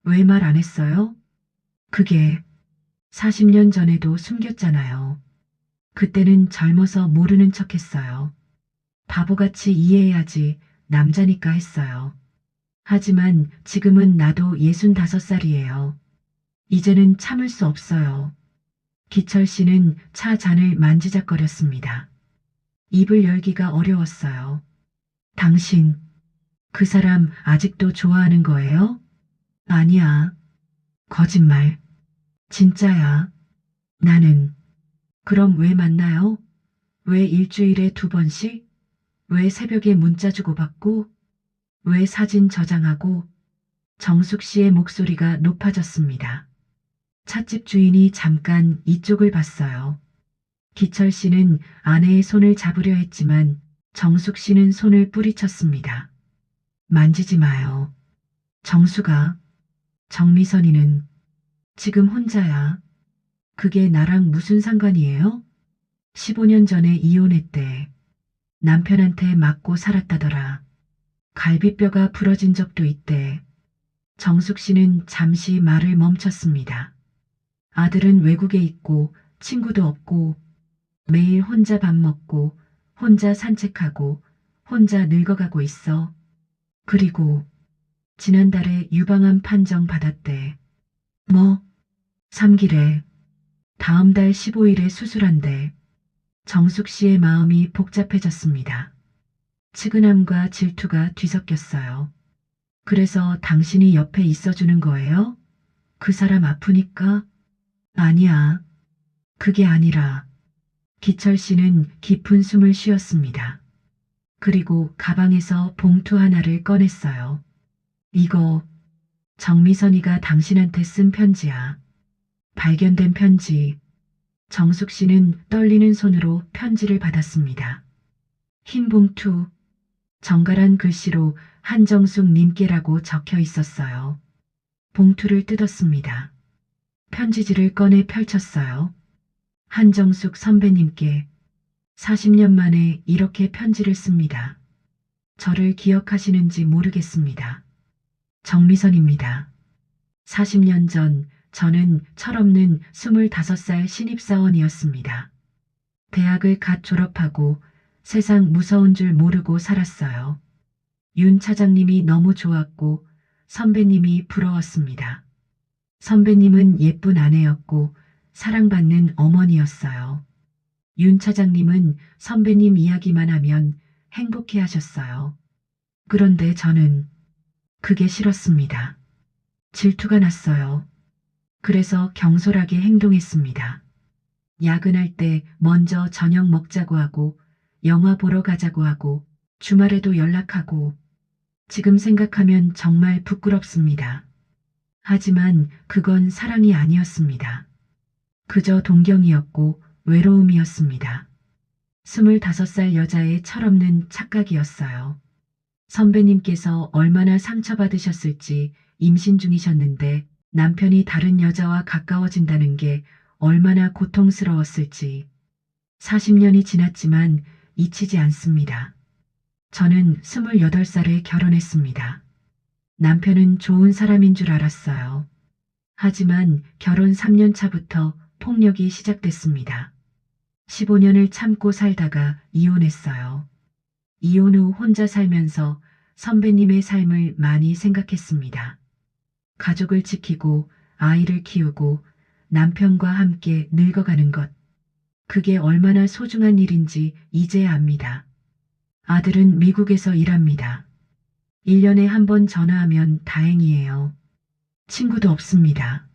왜 말 안 했어요? 그게 40년 전에도 숨겼잖아요. 그때는 젊어서 모르는 척 했어요. 바보같이 이해해야지 남자니까 했어요. 하지만 지금은 나도 65살이에요. 이제는 참을 수 없어요. 기철 씨는 차 잔을 만지작거렸습니다. 입을 열기가 어려웠어요. 당신, 그 사람 아직도 좋아하는 거예요? 아니야. 거짓말. 진짜야. 나는. 그럼 왜 만나요? 왜 일주일에 2번씩? 왜 새벽에 문자 주고받고? 왜 사진 저장하고? 정숙 씨의 목소리가 높아졌습니다. 찻집 주인이 잠깐 이쪽을 봤어요. 기철 씨는 아내의 손을 잡으려 했지만 정숙 씨는 손을 뿌리쳤습니다. 만지지 마요. 정수가. 정미선이는 지금 혼자야. 그게 나랑 무슨 상관이에요? 15년 전에 이혼했대. 남편한테 맞고 살았다더라. 갈비뼈가 부러진 적도 있대. 정숙 씨는 잠시 말을 멈췄습니다. 아들은 외국에 있고 친구도 없고 매일 혼자 밥 먹고 혼자 산책하고 혼자 늙어가고 있어. 그리고 지난달에 유방암 판정 받았대. 뭐? 3기래. 다음 달 15일에 수술한대. 정숙 씨의 마음이 복잡해졌습니다. 측은함과 질투가 뒤섞였어요. 그래서 당신이 옆에 있어주는 거예요? 그 사람 아프니까? 아니야. 그게 아니라. 기철 씨는 깊은 숨을 쉬었습니다. 그리고 가방에서 봉투 하나를 꺼냈어요. 이거 정미선이가 당신한테 쓴 편지야. 발견된 편지. 정숙 씨는 떨리는 손으로 편지를 받았습니다. 흰 봉투, 정갈한 글씨로 한정숙 님께라고 적혀 있었어요. 봉투를 뜯었습니다. 편지지를 꺼내 펼쳤어요. 한정숙 선배님께 40년 만에 이렇게 편지를 씁니다. 저를 기억하시는지 모르겠습니다. 정미선입니다. 40년 전 저는 철없는 25살 신입사원이었습니다. 대학을 갓 졸업하고 세상 무서운 줄 모르고 살았어요. 윤 차장님이 너무 좋았고 선배님이 부러웠습니다. 선배님은 예쁜 아내였고 사랑받는 어머니였어요. 윤 차장님은 선배님 이야기만 하면 행복해 하셨어요. 그런데 저는 그게 싫었습니다. 질투가 났어요. 그래서 경솔하게 행동했습니다. 야근할 때 먼저 저녁 먹자고 하고, 영화 보러 가자고 하고, 주말에도 연락하고, 지금 생각하면 정말 부끄럽습니다. 하지만 그건 사랑이 아니었습니다. 그저 동경이었고 외로움이었습니다. 25살 여자의 철없는 착각이었어요. 선배님께서 얼마나 상처받으셨을지 임신 중이셨는데 남편이 다른 여자와 가까워진다는 게 얼마나 고통스러웠을지 40년이 지났지만 잊히지 않습니다. 저는 28살에 결혼했습니다. 남편은 좋은 사람인 줄 알았어요. 하지만 결혼 3년 차부터 폭력이 시작됐습니다. 15년을 참고 살다가 이혼했어요. 이혼 후 혼자 살면서 선배님의 삶을 많이 생각했습니다. 가족을 지키고 아이를 키우고 남편과 함께 늙어가는 것. 그게 얼마나 소중한 일인지 이제야 압니다. 아들은 미국에서 일합니다. 1년에 한 번 전화하면 다행이에요. 친구도 없습니다.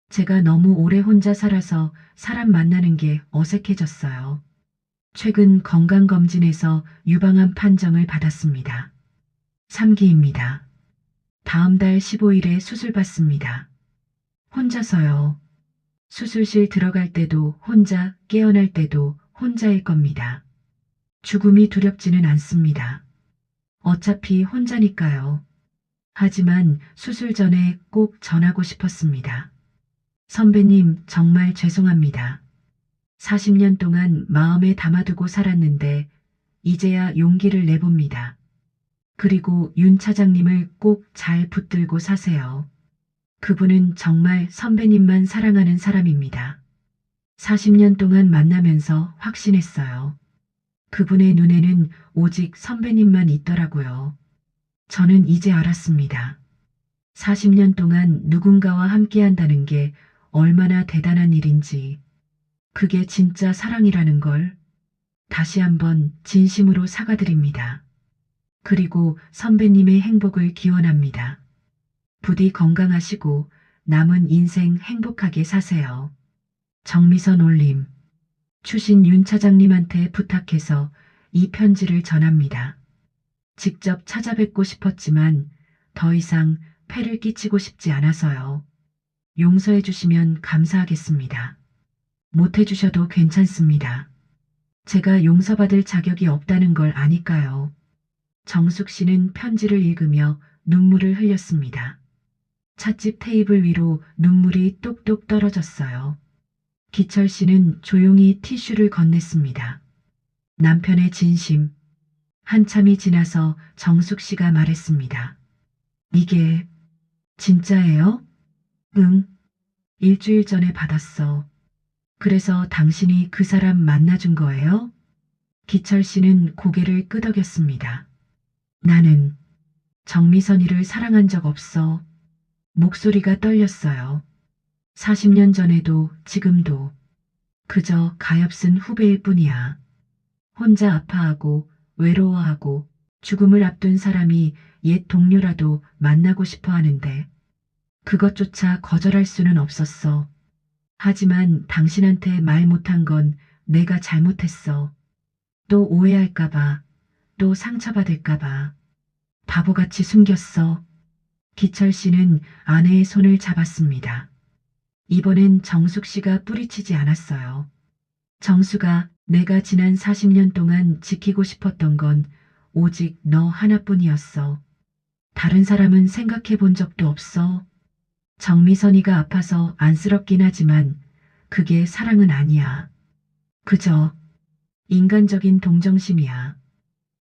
제가 너무 오래 혼자 살아서 사람 만나는 게 어색해졌어요. 최근 건강검진에서 유방암 판정을 받았습니다. 3기입니다. 다음 달 15일에 수술 받습니다. 혼자서요. 수술실 들어갈 때도 혼자, 깨어날 때도 혼자일 겁니다. 죽음이 두렵지는 않습니다. 어차피 혼자니까요. 하지만 수술 전에 꼭 전하고 싶었습니다. 선배님, 정말 죄송합니다. 40년 동안 마음에 담아두고 살았는데 이제야 용기를 내봅니다. 그리고 윤 차장님을 꼭 잘 붙들고 사세요. 그분은 정말 선배님만 사랑하는 사람입니다. 40년 동안 만나면서 확신했어요. 그분의 눈에는 오직 선배님만 있더라고요. 저는 이제 알았습니다. 40년 동안 누군가와 함께한다는 게 얼마나 대단한 일인지, 그게 진짜 사랑이라는 걸 다시 한번 진심으로 사과드립니다. 그리고 선배님의 행복을 기원합니다. 부디 건강하시고 남은 인생 행복하게 사세요. 정미선 올림. 추신 윤 차장님한테 부탁해서 이 편지를 전합니다. 직접 찾아뵙고 싶었지만 더 이상 폐를 끼치고 싶지 않아서요. 용서해 주시면 감사하겠습니다. 못 해주셔도 괜찮습니다. 제가 용서받을 자격이 없다는 걸 아니까요. 정숙 씨는 편지를 읽으며 눈물을 흘렸습니다. 찻집 테이블 위로 눈물이 똑똑 떨어졌어요. 기철 씨는 조용히 티슈를 건넸습니다. 남편의 진심. 한참이 지나서 정숙 씨가 말했습니다. 이게 진짜예요? 응. 일주일 전에 받았어. 그래서 당신이 그 사람 만나준 거예요? 기철 씨는 고개를 끄덕였습니다. 나는 정미선이를 사랑한 적 없어. 목소리가 떨렸어요. 40년 전에도 지금도 그저 가엾은 후배일 뿐이야. 혼자 아파하고 외로워하고 죽음을 앞둔 사람이 옛 동료라도 만나고 싶어 하는데 그것조차 거절할 수는 없었어. 하지만 당신한테 말 못한 건 내가 잘못했어. 또 오해할까봐, 또 상처받을까봐. 바보같이 숨겼어. 기철 씨는 아내의 손을 잡았습니다. 이번엔 정숙 씨가 뿌리치지 않았어요. 정수가 내가 지난 40년 동안 지키고 싶었던 건 오직 너 하나뿐이었어. 다른 사람은 생각해 본 적도 없어. 정미선이가 아파서 안쓰럽긴 하지만 그게 사랑은 아니야. 그저 인간적인 동정심이야.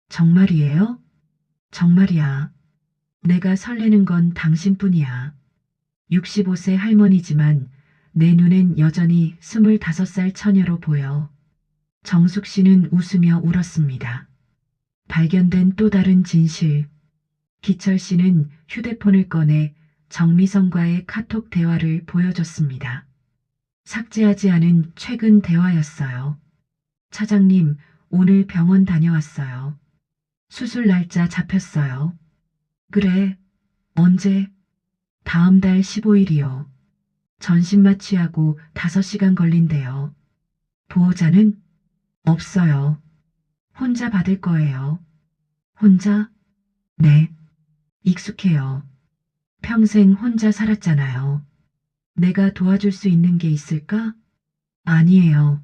정말이에요? 정말이야. 내가 설레는 건 당신뿐이야. 65세 할머니지만 내 눈엔 여전히 25살 처녀로 보여. 정숙 씨는 웃으며 울었습니다. 발견된 또 다른 진실. 기철 씨는 휴대폰을 꺼내 정미선과의 카톡 대화를 보여줬습니다. 삭제하지 않은 최근 대화였어요. 차장님, 오늘 병원 다녀왔어요. 수술 날짜 잡혔어요. 그래, 언제? 다음 달 15일이요. 전신 마취하고 5시간 걸린대요. 보호자는? 없어요. 혼자 받을 거예요. 혼자? 네. 익숙해요. 평생 혼자 살았잖아요. 내가 도와줄 수 있는 게 있을까? 아니에요.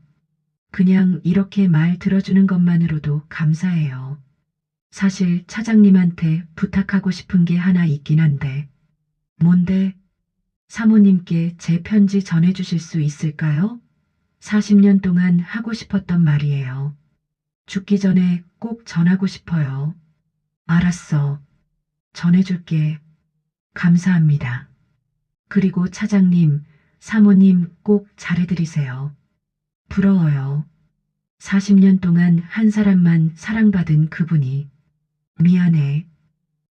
그냥 이렇게 말 들어주는 것만으로도 감사해요. 사실 차장님한테 부탁하고 싶은 게 하나 있긴 한데. 뭔데? 사모님께 제 편지 전해주실 수 있을까요? 40년 동안 하고 싶었던 말이에요. 죽기 전에 꼭 전하고 싶어요. 알았어. 전해줄게. 감사합니다. 그리고 차장님, 사모님 꼭 잘해드리세요. 부러워요. 40년 동안 한 사람만 사랑받은 그분이. 미안해.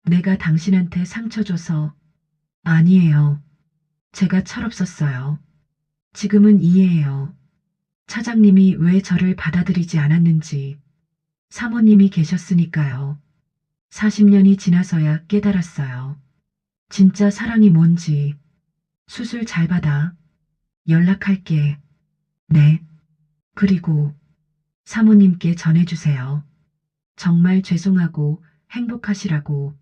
내가 당신한테 상처 줘서. 아니에요. 제가 철없었어요. 지금은 이해해요. 차장님이 왜 저를 받아들이지 않았는지. 사모님이 계셨으니까요. 40년이 지나서야 깨달았어요. 진짜 사랑이 뭔지. 수술 잘 받아. 연락할게. 네. 그리고 사모님께 전해주세요. 정말 죄송하고 행복하시라고.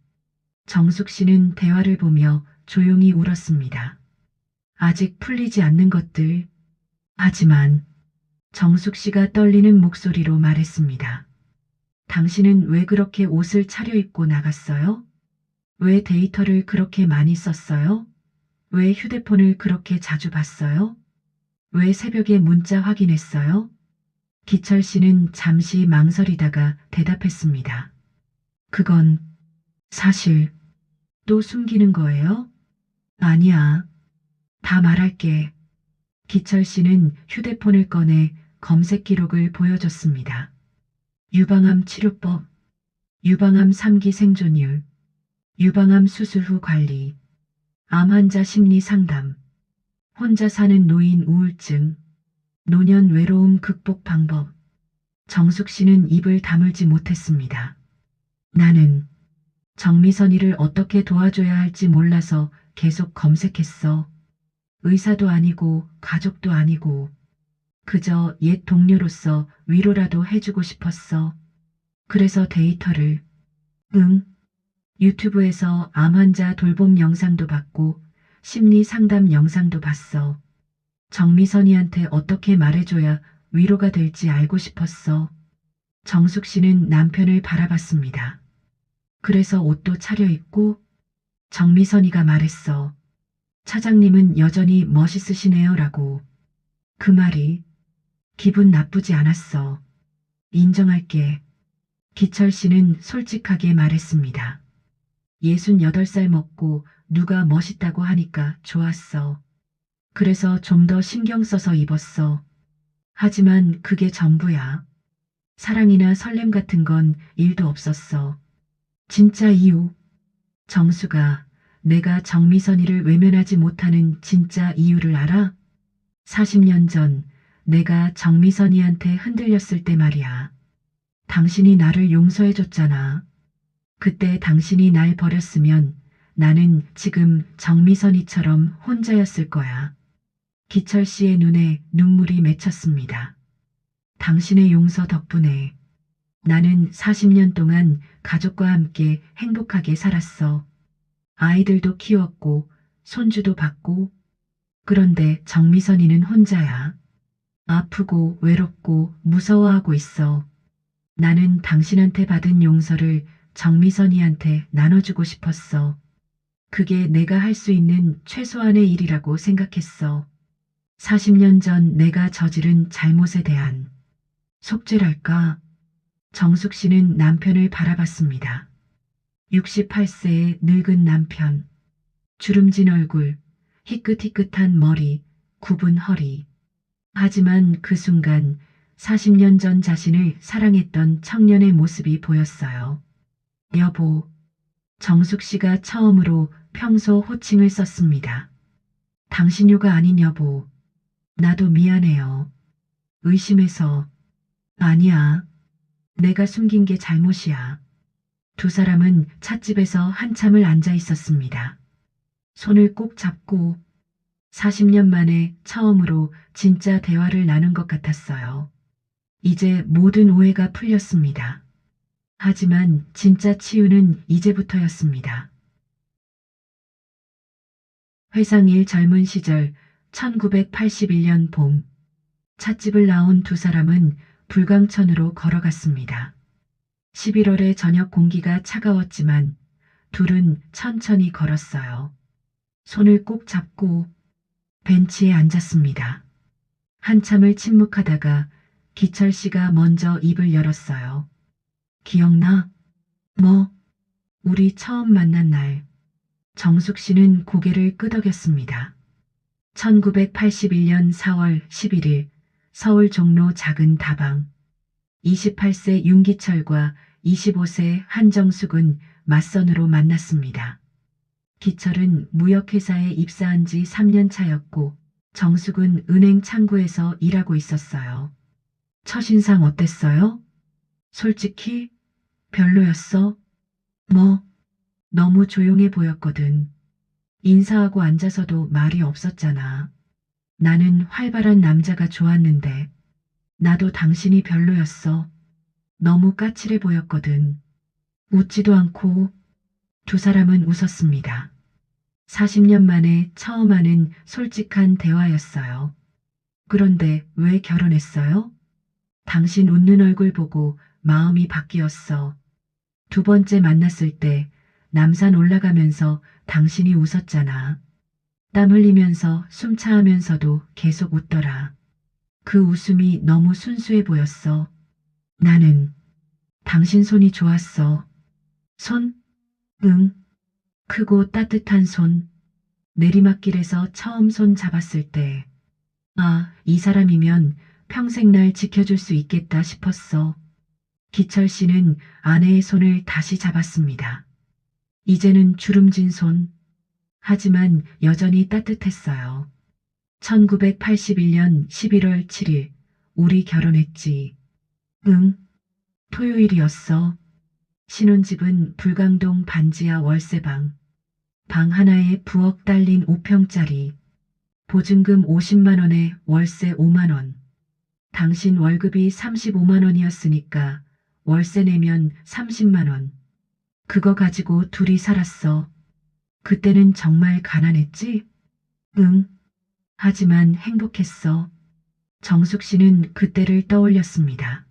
정숙 씨는 대화를 보며 조용히 울었습니다. 아직 풀리지 않는 것들. 하지만 정숙 씨가 떨리는 목소리로 말했습니다. 당신은 왜 그렇게 옷을 차려입고 나갔어요? 왜 데이터를 그렇게 많이 썼어요? 왜 휴대폰을 그렇게 자주 봤어요? 왜 새벽에 문자 확인했어요? 기철 씨는 잠시 망설이다가 대답했습니다. 그건 사실 또 숨기는 거예요? 아니야. 다 말할게. 기철 씨는 휴대폰을 꺼내 검색 기록을 보여줬습니다. 유방암 치료법, 유방암 3기 생존율, 유방암 수술 후 관리, 암 환자 심리 상담, 혼자 사는 노인 우울증, 노년 외로움 극복 방법. 정숙 씨는 입을 다물지 못했습니다. 나는 정미선이를 어떻게 도와줘야 할지 몰라서 계속 검색했어. 의사도 아니고 가족도 아니고 그저 옛 동료로서 위로라도 해주고 싶었어. 그래서 데이터를 유튜브에서 암 환자 돌봄 영상도 봤고 심리 상담 영상도 봤어. 정미선이한테 어떻게 말해줘야 위로가 될지 알고 싶었어. 정숙 씨는 남편을 바라봤습니다. 그래서 옷도 차려입고 정미선이가 말했어. 차장님은 여전히 멋있으시네요 라고. 그 말이 기분 나쁘지 않았어. 인정할게. 기철 씨는 솔직하게 말했습니다. 68살 먹고 누가 멋있다고 하니까 좋았어. 그래서 좀 더 신경 써서 입었어. 하지만 그게 전부야. 사랑이나 설렘 같은 건 일도 없었어. 진짜 이유. 정수가 내가 정미선이를 외면하지 못하는 진짜 이유를 알아? 40년 전 내가 정미선이한테 흔들렸을 때 말이야. 당신이 나를 용서해줬잖아. 그때 당신이 날 버렸으면 나는 지금 정미선이처럼 혼자였을 거야. 기철 씨의 눈에 눈물이 맺혔습니다. 당신의 용서 덕분에 나는 40년 동안 가족과 함께 행복하게 살았어. 아이들도 키웠고 손주도 받고. 그런데 정미선이는 혼자야. 아프고 외롭고 무서워하고 있어. 나는 당신한테 받은 용서를 정미선이한테 나눠주고 싶었어. 그게 내가 할 수 있는 최소한의 일이라고 생각했어. 40년 전 내가 저지른 잘못에 대한 속죄랄까? 정숙 씨는 남편을 바라봤습니다. 68세의 늙은 남편. 주름진 얼굴, 희끗희끗한 머리, 굽은 허리. 하지만 그 순간 40년 전 자신을 사랑했던 청년의 모습이 보였어요. 여보. 정숙 씨가 처음으로 평소 호칭을 썼습니다. 당신요가 아닌 여보. 나도 미안해요. 의심해서. 아니야. 내가 숨긴 게 잘못이야. 두 사람은 찻집에서 한참을 앉아 있었습니다. 손을 꼭 잡고 40년 만에 처음으로 진짜 대화를 나눈 것 같았어요. 이제 모든 오해가 풀렸습니다. 하지만 진짜 치유는 이제부터였습니다. 회상일 젊은 시절 1981년 봄, 찻집을 나온 두 사람은 불광천으로 걸어갔습니다. 11월의 저녁 공기가 차가웠지만 둘은 천천히 걸었어요. 손을 꼭 잡고 벤치에 앉았습니다. 한참을 침묵하다가 기철 씨가 먼저 입을 열었어요. 기억나? 뭐? 우리 처음 만난 날. 정숙 씨는 고개를 끄덕였습니다. 1981년 4월 11일 서울 종로 작은 다방. 28세 윤기철과 25세 한정숙은 맞선으로 만났습니다. 기철은 무역회사에 입사한 지 3년 차였고 정숙은 은행 창구에서 일하고 있었어요. 첫인상 어땠어요? 솔직히 별로였어. 뭐, 너무 조용해 보였거든. 인사하고 앉아서도 말이 없었잖아. 나는 활발한 남자가 좋았는데, 나도 당신이 별로였어. 너무 까칠해 보였거든. 웃지도 않고. 두 사람은 웃었습니다. 40년 만에 처음 하는 솔직한 대화였어요. 그런데 왜 결혼했어요? 당신 웃는 얼굴 보고 마음이 바뀌었어. 두 번째 만났을 때 남산 올라가면서 당신이 웃었잖아. 땀 흘리면서 숨 차하면서도 계속 웃더라. 그 웃음이 너무 순수해 보였어. 나는 당신 손이 좋았어. 손? 응. 크고 따뜻한 손. 내리막길에서 처음 손 잡았을 때. 아, 이 사람이면 평생 날 지켜줄 수 있겠다 싶었어. 기철 씨는 아내의 손을 다시 잡았습니다. 이제는 주름진 손. 하지만 여전히 따뜻했어요. 1981년 11월 7일, 우리 결혼했지. 응, 토요일이었어. 신혼집은 불광동 반지하 월세방. 방 하나에 부엌 딸린 5평짜리. 보증금 50만 원에 월세 5만 원. 당신 월급이 35만 원이었으니까 월세 내면 30만 원. 그거 가지고 둘이 살았어. 그때는 정말 가난했지? 응. 하지만 행복했어. 정숙 씨는 그때를 떠올렸습니다.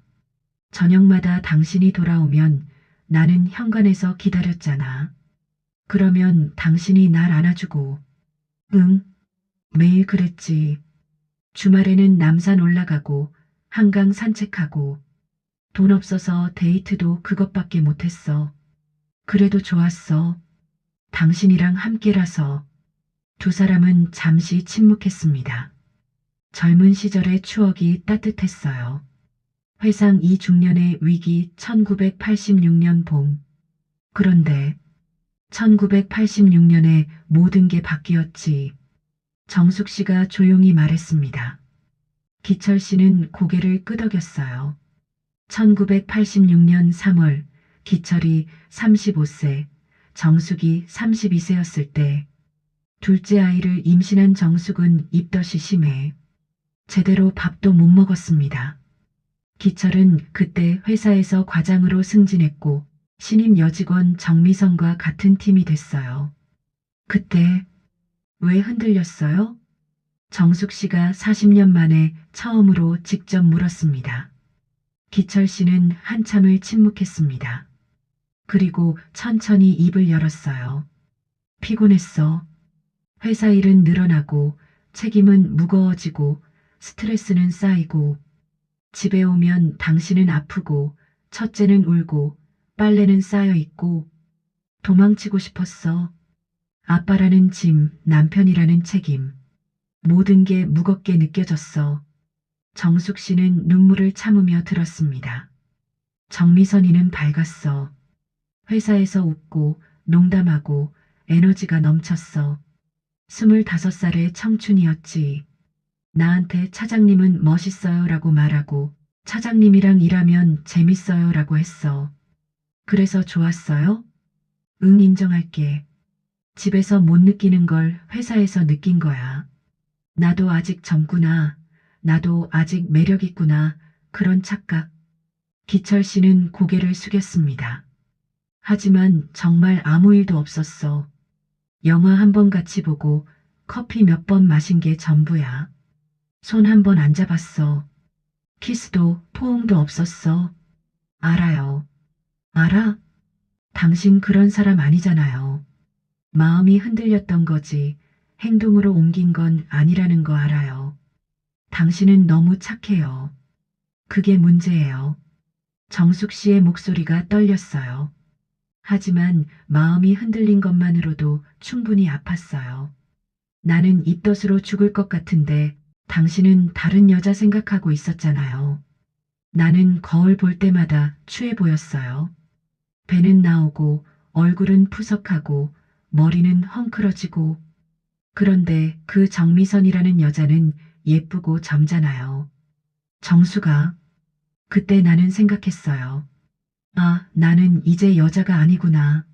저녁마다 당신이 돌아오면 나는 현관에서 기다렸잖아. 그러면 당신이 날 안아주고. 응. 매일 그랬지. 주말에는 남산 올라가고 한강 산책하고 돈 없어서 데이트도 그것밖에 못했어. 그래도 좋았어. 당신이랑 함께라서. 두 사람은 잠시 침묵했습니다. 젊은 시절의 추억이 따뜻했어요. 회상 이중년의 위기 1986년 봄. 그런데 1986년에 모든 게 바뀌었지. 정숙 씨가 조용히 말했습니다. 기철 씨는 고개를 끄덕였어요. 1986년 3월 기철이 35세, 정숙이 32세였을 때 둘째 아이를 임신한 정숙은 입덧이 심해 제대로 밥도 못 먹었습니다. 기철은 그때 회사에서 과장으로 승진했고 신임 여직원 정미성과 같은 팀이 됐어요. 그때 왜 흔들렸어요? 정숙 씨가 40년 만에 처음으로 직접 물었습니다. 기철 씨는 한참을 침묵했습니다. 그리고 천천히 입을 열었어요. 피곤했어. 회사 일은 늘어나고 책임은 무거워지고 스트레스는 쌓이고 집에 오면 당신은 아프고 첫째는 울고 빨래는 쌓여 있고 도망치고 싶었어. 아빠라는 짐, 남편이라는 책임. 모든 게 무겁게 느껴졌어. 정숙 씨는 눈물을 참으며 들었습니다. 정미선이는 밝았어. 회사에서 웃고 농담하고 에너지가 넘쳤어. 25살의 청춘이었지. 나한테 차장님은 멋있어요 라고 말하고 차장님이랑 일하면 재밌어요 라고 했어. 그래서 좋았어요? 응, 인정할게. 집에서 못 느끼는 걸 회사에서 느낀 거야. 나도 아직 젊구나. 나도 아직 매력 있구나. 그런 착각. 기철 씨는 고개를 숙였습니다. 하지만 정말 아무 일도 없었어. 영화 한 번 같이 보고 커피 몇 번 마신 게 전부야. 손 한 번 안 잡았어. 키스도 포옹도 없었어. 알아요. 알아? 당신 그런 사람 아니잖아요. 마음이 흔들렸던 거지 행동으로 옮긴 건 아니라는 거 알아요. 당신은 너무 착해요. 그게 문제예요. 정숙 씨의 목소리가 떨렸어요. 하지만 마음이 흔들린 것만으로도 충분히 아팠어요. 나는 입덧으로 죽을 것 같은데 당신은 다른 여자 생각하고 있었잖아요. 나는 거울 볼 때마다 취해 보였어요. 배는 나오고 얼굴은 푸석하고 머리는 헝클어지고 그런데 그 정미선이라는 여자는 예쁘고 젊잖아요. 정수가 그때 나는 생각했어요. 아, 나는 이제 여자가 아니구나.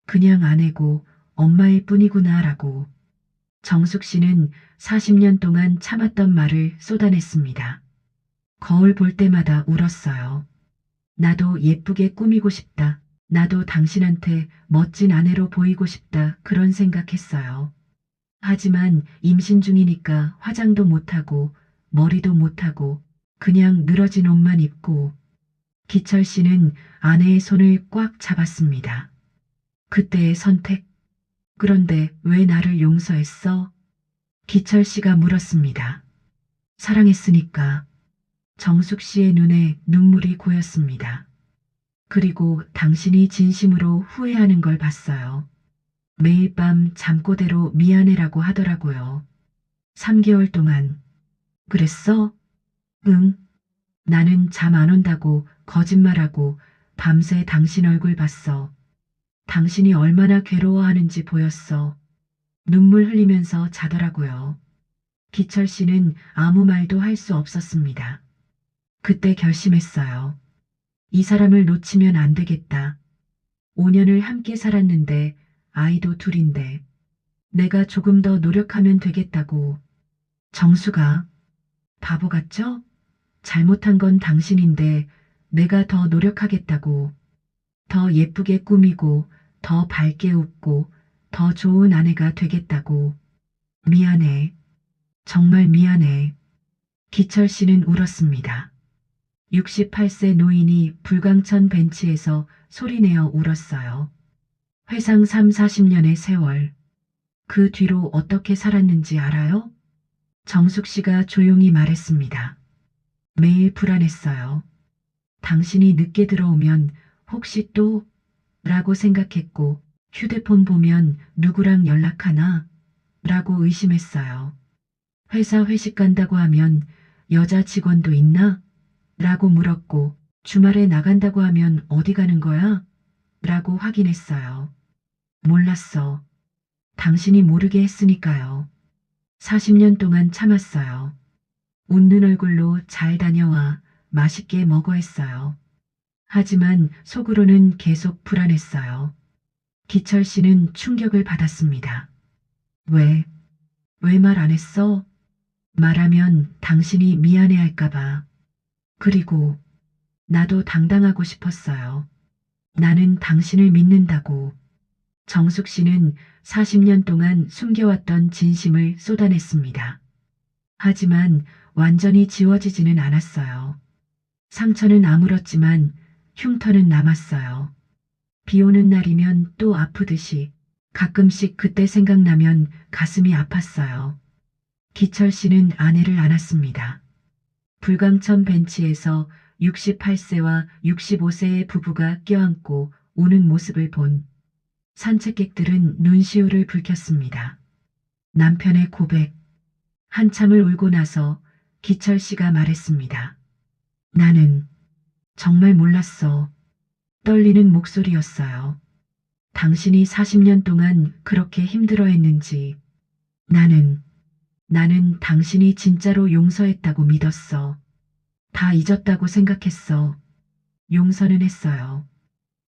그냥 아내고 엄마일 뿐이구나 라고. 정숙 씨는 40년 동안 참았던 말을 쏟아냈습니다. 거울 볼 때마다 울었어요. 나도 예쁘게 꾸미고 싶다. 나도 당신한테 멋진 아내로 보이고 싶다. 그런 생각했어요. 하지만 임신 중이니까 화장도 못하고 머리도 못하고 그냥 늘어진 옷만 입고 기철 씨는 아내의 손을 꽉 잡았습니다. 그때의 선택. 그런데 왜 나를 용서했어? 기철 씨가 물었습니다. 사랑했으니까. 정숙 씨의 눈에 눈물이 고였습니다. 그리고 당신이 진심으로 후회하는 걸 봤어요. 매일 밤 잠꼬대로 미안해라고 하더라고요. 3개월 동안. 그랬어? 응. 나는 잠 안 온다고 거짓말하고 밤새 당신 얼굴 봤어. 당신이 얼마나 괴로워하는지 보였어. 눈물 흘리면서 자더라고요. 기철 씨는 아무 말도 할 수 없었습니다. 그때 결심했어요. 이 사람을 놓치면 안 되겠다. 5년을 함께 살았는데 아이도 둘인데 내가 조금 더 노력하면 되겠다고. 정수가 바보 같죠? 잘못한 건 당신인데 내가 더 노력하겠다고. 더 예쁘게 꾸미고 더 밝게 웃고 더 좋은 아내가 되겠다고. 미안해. 정말 미안해. 기철 씨는 울었습니다. 68세 노인이 불광천 벤치에서 소리내어 울었어요. 회상 3, 40년의 세월. 그 뒤로 어떻게 살았는지 알아요? 정숙 씨가 조용히 말했습니다. 매일 불안했어요. 당신이 늦게 들어오면 혹시 또? 라고 생각했고 휴대폰 보면 누구랑 연락하나? 라고 의심했어요. 회사 회식 간다고 하면 여자 직원도 있나? 라고 물었고 주말에 나간다고 하면 어디 가는 거야? 라고 확인했어요. 몰랐어. 당신이 모르게 했으니까요. 40년 동안 참았어요. 웃는 얼굴로 잘 다녀와 맛있게 먹어 했어요. 하지만 속으로는 계속 불안했어요. 기철 씨는 충격을 받았습니다. 왜? 왜 말 안 했어? 말하면 당신이 미안해 할까봐. 그리고 나도 당당하고 싶었어요. 나는 당신을 믿는다고. 정숙 씨는 40년 동안 숨겨왔던 진심을 쏟아냈습니다. 하지만 완전히 지워지지는 않았어요. 상처는 아물었지만 흉터는 남았어요. 비 오는 날이면 또 아프듯이 가끔씩 그때 생각나면 가슴이 아팠어요. 기철 씨는 아내를 안았습니다. 불광천 벤치에서 68세와 65세의 부부가 껴안고 우는 모습을 본 산책객들은 눈시울을 붉혔습니다. 남편의 고백. 한참을 울고 나서 기철 씨가 말했습니다. 나는 정말 몰랐어. 떨리는 목소리였어요. 당신이 40년 동안 그렇게 힘들어했는지. 나는 당신이 진짜로 용서했다고 믿었어. 다 잊었다고 생각했어. 용서는 했어요.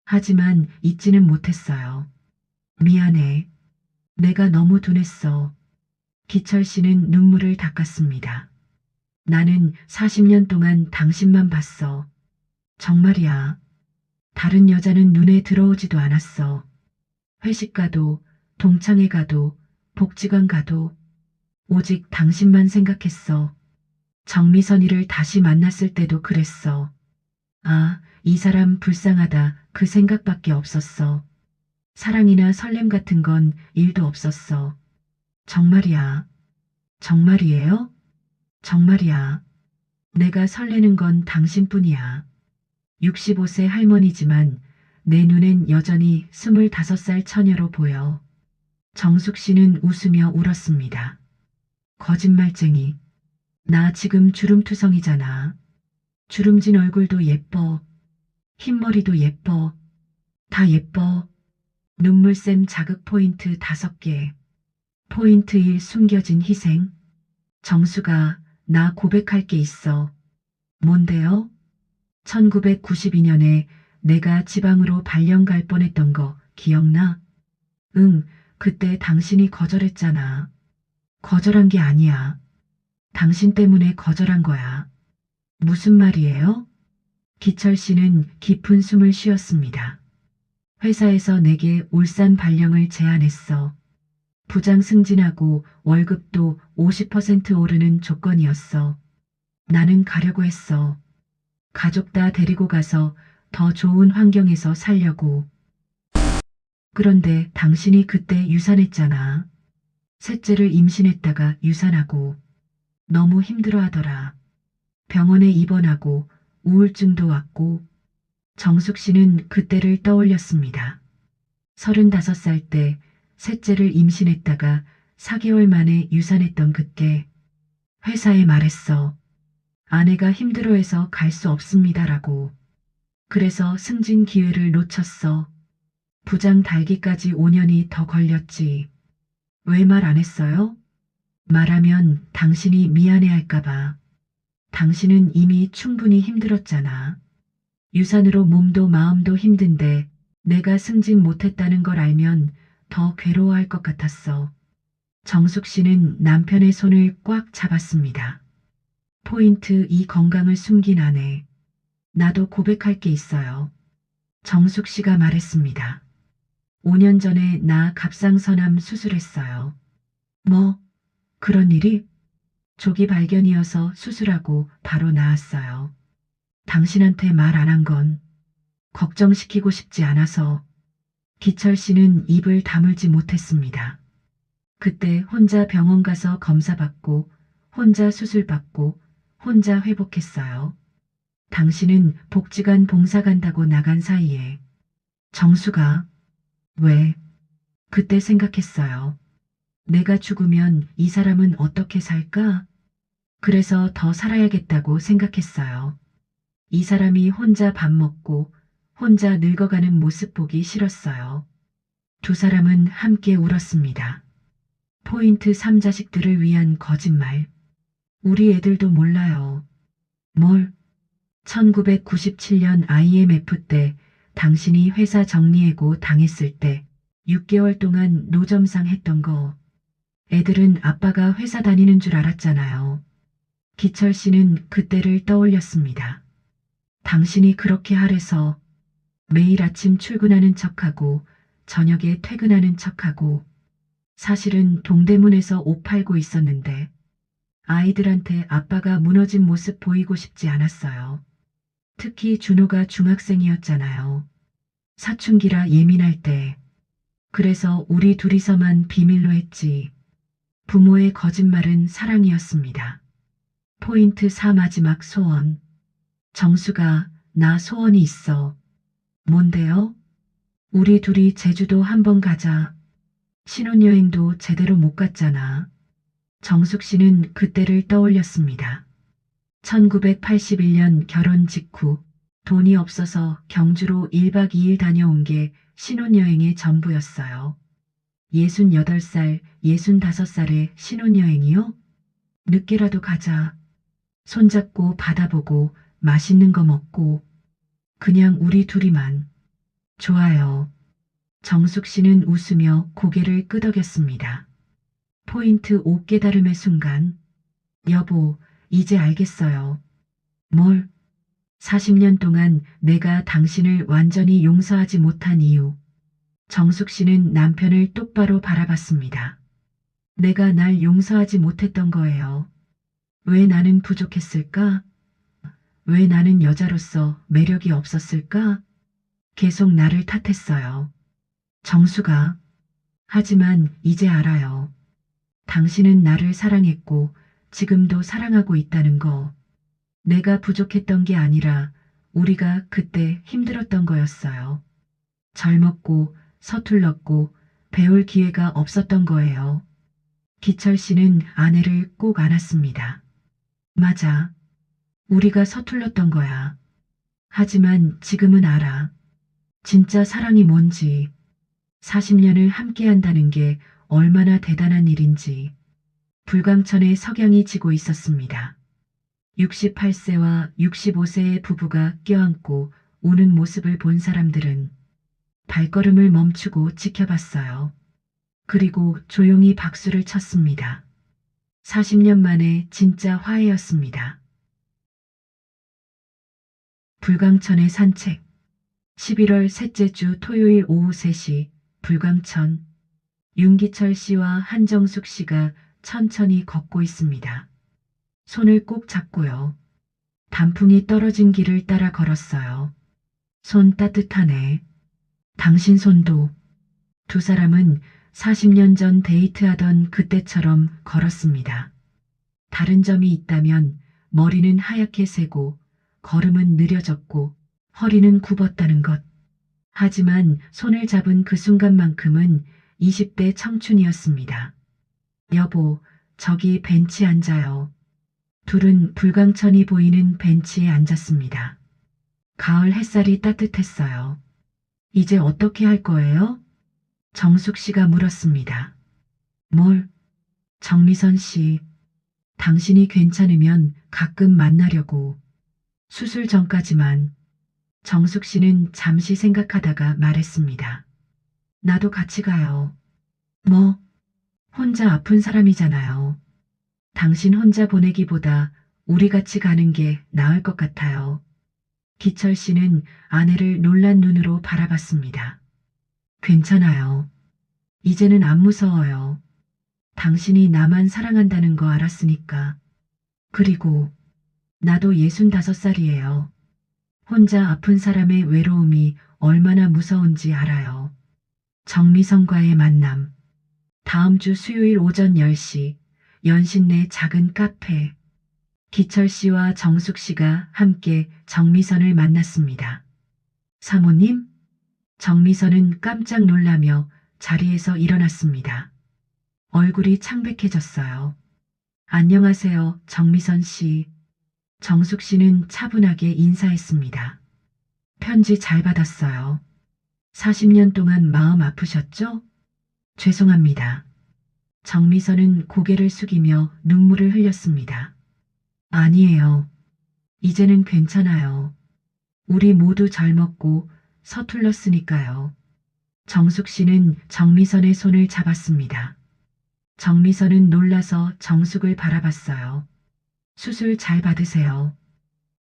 하지만 잊지는 못했어요. 미안해. 내가 너무 둔했어. 기철 씨는 눈물을 닦았습니다. 나는 40년 동안 당신만 봤어. 정말이야. 다른 여자는 눈에 들어오지도 않았어. 회식 가도, 동창회 가도, 복지관 가도, 오직 당신만 생각했어. 정미선이를 다시 만났을 때도 그랬어. 아, 이 사람 불쌍하다 그 생각밖에 없었어. 사랑이나 설렘 같은 건 일도 없었어. 정말이야. 정말이에요? 정말이야. 내가 설레는 건 당신뿐이야. 65세 할머니지만 내 눈엔 여전히 25살 처녀로 보여. 정숙 씨는 웃으며 울었습니다. 거짓말쟁이. 나 지금 주름투성이잖아. 주름진 얼굴도 예뻐. 흰머리도 예뻐. 다 예뻐. 눈물샘 자극 포인트 5개. 포인트 1 숨겨진 희생. 정수가 나 고백할 게 있어. 뭔데요? 1992년에 내가 지방으로 발령 갈 뻔했던 거 기억나? 응, 그때 당신이 거절했잖아. 거절한 게 아니야. 당신 때문에 거절한 거야. 무슨 말이에요? 기철 씨는 깊은 숨을 쉬었습니다. 회사에서 내게 울산 발령을 제안했어. 부장 승진하고 월급도 50% 오르는 조건이었어. 나는 가려고 했어. 가족 다 데리고 가서 더 좋은 환경에서 살려고. 그런데 당신이 그때 유산했잖아. 셋째를 임신했다가 유산하고. 너무 힘들어하더라. 병원에 입원하고 우울증도 왔고. 정숙 씨는 그때를 떠올렸습니다. 35살 때 셋째를 임신했다가 4개월 만에 유산했던 그때 회사에 말했어. 아내가 힘들어해서 갈 수 없습니다라고. 그래서 승진 기회를 놓쳤어. 부장 달기까지 5년이 더 걸렸지. 왜 말 안 했어요? 말하면 당신이 미안해할까봐. 당신은 이미 충분히 힘들었잖아. 유산으로 몸도 마음도 힘든데 내가 승진 못했다는 걸 알면 더 괴로워할 것 같았어. 정숙 씨는 남편의 손을 꽉 잡았습니다. 포인트 2 건강을 숨긴 아내. 나도 고백할 게 있어요. 정숙 씨가 말했습니다. 5년 전에 나 갑상선암 수술했어요. 뭐, 그런 일이? 조기 발견이어서 수술하고 바로 나았어요. 당신한테 말 안 한 건 걱정시키고 싶지 않아서. 기철 씨는 입을 다물지 못했습니다. 그때 혼자 병원 가서 검사받고 혼자 수술받고 혼자 회복했어요. 당신은 복지관 봉사 간다고 나간 사이에. 정수가 왜? 그때 생각했어요. 내가 죽으면 이 사람은 어떻게 살까? 그래서 더 살아야겠다고 생각했어요. 이 사람이 혼자 밥 먹고 혼자 늙어가는 모습 보기 싫었어요. 두 사람은 함께 울었습니다. 포인트 3 자식들을 위한 거짓말. 우리 애들도 몰라요. 뭘? 1997년 IMF 때 당신이 회사 정리해고 당했을 때 6개월 동안 노점상 했던 거. 애들은 아빠가 회사 다니는 줄 알았잖아요. 기철 씨는 그때를 떠올렸습니다. 당신이 그렇게 하래서 매일 아침 출근하는 척하고 저녁에 퇴근하는 척하고 사실은 동대문에서 옷 팔고 있었는데 아이들한테 아빠가 무너진 모습 보이고 싶지 않았어요. 특히 준호가 중학생이었잖아요. 사춘기라 예민할 때. 그래서 우리 둘이서만 비밀로 했지. 부모의 거짓말은 사랑이었습니다. 포인트 4 마지막 소원. 정수가 나 소원이 있어. 뭔데요? 우리 둘이 제주도 한번 가자. 신혼여행도 제대로 못 갔잖아. 정숙 씨는 그때를 떠올렸습니다. 1981년 결혼 직후 돈이 없어서 경주로 1박 2일 다녀온 게 신혼여행의 전부였어요. 68살, 65살의 신혼여행이요? 늦게라도 가자. 손잡고 바다 보고 맛있는 거 먹고 그냥 우리 둘이만. 좋아요. 정숙 씨는 웃으며 고개를 끄덕였습니다. 포인트 5 깨달음의 순간. 여보, 이제 알겠어요. 뭘? 40년 동안 내가 당신을 완전히 용서하지 못한 이유. 정숙 씨는 남편을 똑바로 바라봤습니다. 내가 날 용서하지 못했던 거예요. 왜 나는 부족했을까? 왜 나는 여자로서 매력이 없었을까? 계속 나를 탓했어요. 정수가. 하지만 이제 알아요. 당신은 나를 사랑했고 지금도 사랑하고 있다는 거. 내가 부족했던 게 아니라 우리가 그때 힘들었던 거였어요. 젊었고 서툴렀고 배울 기회가 없었던 거예요. 기철 씨는 아내를 꼭 안았습니다. 맞아. 우리가 서툴렀던 거야. 하지만 지금은 알아. 진짜 사랑이 뭔지. 40년을 함께 한다는 게 얼마나 대단한 일인지. 불광천에 석양이 지고 있었습니다. 68세와 65세의 부부가 껴안고 우는 모습을 본 사람들은 발걸음을 멈추고 지켜봤어요. 그리고 조용히 박수를 쳤습니다. 40년 만에 진짜 화해였습니다. 불광천의 산책. 11월 셋째 주 토요일 오후 3시 불광천. 윤기철 씨와 한정숙 씨가 천천히 걷고 있습니다. 손을 꼭 잡고요. 단풍이 떨어진 길을 따라 걸었어요. 손 따뜻하네. 당신 손도. 두 사람은 40년 전 데이트하던 그때처럼 걸었습니다. 다른 점이 있다면 머리는 하얗게 새고 걸음은 느려졌고 허리는 굽었다는 것. 하지만 손을 잡은 그 순간만큼은 20대 청춘이었습니다. 여보, 저기 벤치 앉아요. 둘은 불광천이 보이는 벤치에 앉았습니다. 가을 햇살이 따뜻했어요. 이제 어떻게 할 거예요? 정숙 씨가 물었습니다. 뭘? 정미선 씨, 당신이 괜찮으면 가끔 만나려고. 수술 전까지만. 정숙 씨는 잠시 생각하다가 말했습니다. 나도 같이 가요. 뭐? 혼자 아픈 사람이잖아요. 당신 혼자 보내기보다 우리 같이 가는 게 나을 것 같아요. 기철 씨는 아내를 놀란 눈으로 바라봤습니다. 괜찮아요. 이제는 안 무서워요. 당신이 나만 사랑한다는 거 알았으니까. 그리고 나도 65살이에요. 혼자 아픈 사람의 외로움이 얼마나 무서운지 알아요. 정미선과의 만남. 다음 주 수요일 오전 10시 연신내 작은 카페. 기철 씨와 정숙 씨가 함께 정미선을 만났습니다. 사모님? 정미선은 깜짝 놀라며 자리에서 일어났습니다. 얼굴이 창백해졌어요. 안녕하세요, 정미선 씨. 정숙 씨는 차분하게 인사했습니다. 편지 잘 받았어요. 40년 동안 마음 아프셨죠? 죄송합니다. 정미선은 고개를 숙이며 눈물을 흘렸습니다. 아니에요. 이제는 괜찮아요. 우리 모두 젊었고 서툴렀으니까요. 정숙 씨는 정미선의 손을 잡았습니다. 정미선은 놀라서 정숙을 바라봤어요. 수술 잘 받으세요.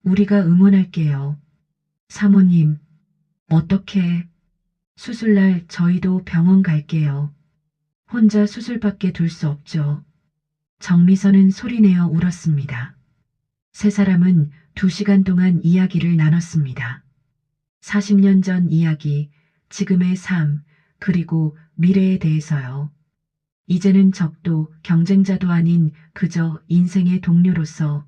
우리가 응원할게요. 사모님, 어떻게? 수술날 저희도 병원 갈게요. 혼자 수술밖에 둘 수 없죠. 정미선은 소리내어 울었습니다. 세 사람은 2시간 동안 이야기를 나눴습니다. 40년 전 이야기, 지금의 삶, 그리고 미래에 대해서요. 이제는 적도 경쟁자도 아닌 그저 인생의 동료로서.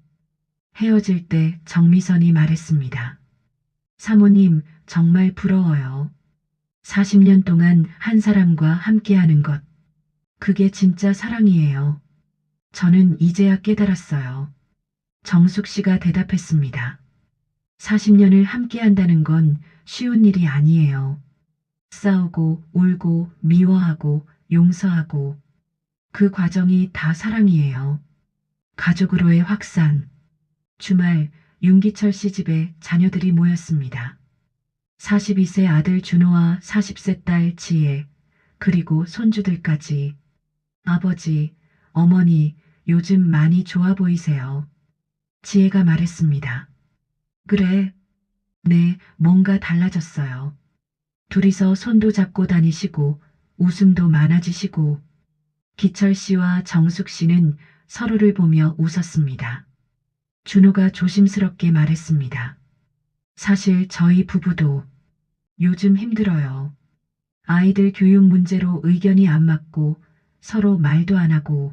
헤어질 때 정미선이 말했습니다. 사모님, 정말 부러워요. 40년 동안 한 사람과 함께하는 것. 그게 진짜 사랑이에요. 저는 이제야 깨달았어요. 정숙 씨가 대답했습니다. 40년을 함께한다는 건 쉬운 일이 아니에요. 싸우고 울고 미워하고 용서하고 그 과정이 다 사랑이에요. 가족으로의 확산. 주말 윤기철 씨 집에 자녀들이 모였습니다. 42세 아들 준호와 40세 딸 지혜, 그리고 손주들까지. 아버지, 어머니, 요즘 많이 좋아 보이세요. 지혜가 말했습니다. 그래, 네, 뭔가 달라졌어요. 둘이서 손도 잡고 다니시고 웃음도 많아지시고 기철 씨와 정숙 씨는 서로를 보며 웃었습니다. 준호가 조심스럽게 말했습니다. 사실 저희 부부도 요즘 힘들어요. 아이들 교육 문제로 의견이 안 맞고 서로 말도 안 하고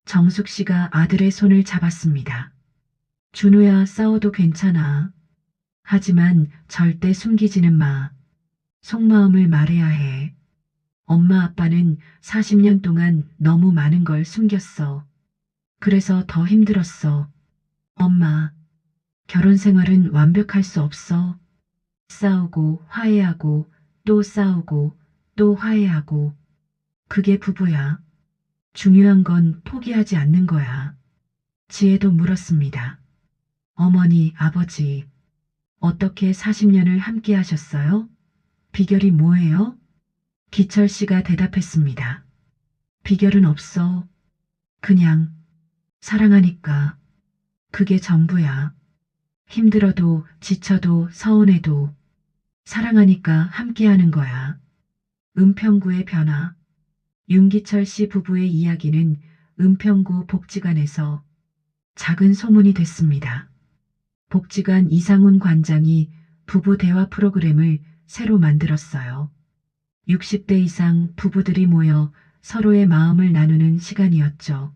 정숙 씨가 아들의 손을 잡았습니다. 준호야, 싸워도 괜찮아. 하지만 절대 숨기지는 마. 속마음을 말해야 해. 엄마 아빠는 40년 동안 너무 많은 걸 숨겼어. 그래서 더 힘들었어. 엄마, 결혼 생활은 완벽할 수 없어. 싸우고 화해하고 또 싸우고 또 화해하고. 그게 부부야. 중요한 건 포기하지 않는 거야. 지혜도 물었습니다. 어머니, 아버지, 어떻게 40년을 함께 하셨어요? 비결이 뭐예요? 기철 씨가 대답했습니다. 비결은 없어. 그냥 사랑하니까. 그게 전부야. 힘들어도 지쳐도 서운해도 사랑하니까 함께하는 거야. 은평구의 변화. 윤기철 씨 부부의 이야기는 은평구 복지관에서 작은 소문이 됐습니다. 복지관 이상훈 관장이 부부 대화 프로그램을 새로 만들었어요. 60대 이상 부부들이 모여 서로의 마음을 나누는 시간이었죠.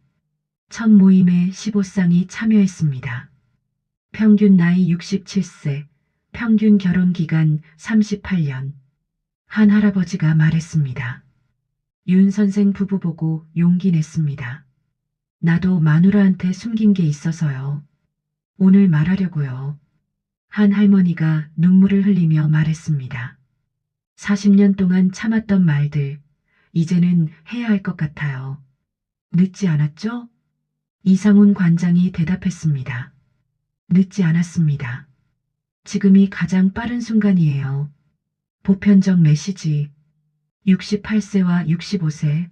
첫 모임에 15쌍이 참여했습니다. 평균 나이 67세, 평균 결혼 기간 38년. 한 할아버지가 말했습니다. 윤 선생 부부 보고 용기 냈습니다. 나도 마누라한테 숨긴 게 있어서요. 오늘 말하려고요. 한 할머니가 눈물을 흘리며 말했습니다. 40년 동안 참았던 말들, 이제는 해야 할 것 같아요. 늦지 않았죠? 이상훈 관장이 대답했습니다. 늦지 않았습니다. 지금이 가장 빠른 순간이에요. 보편적 메시지. 68세와 65세.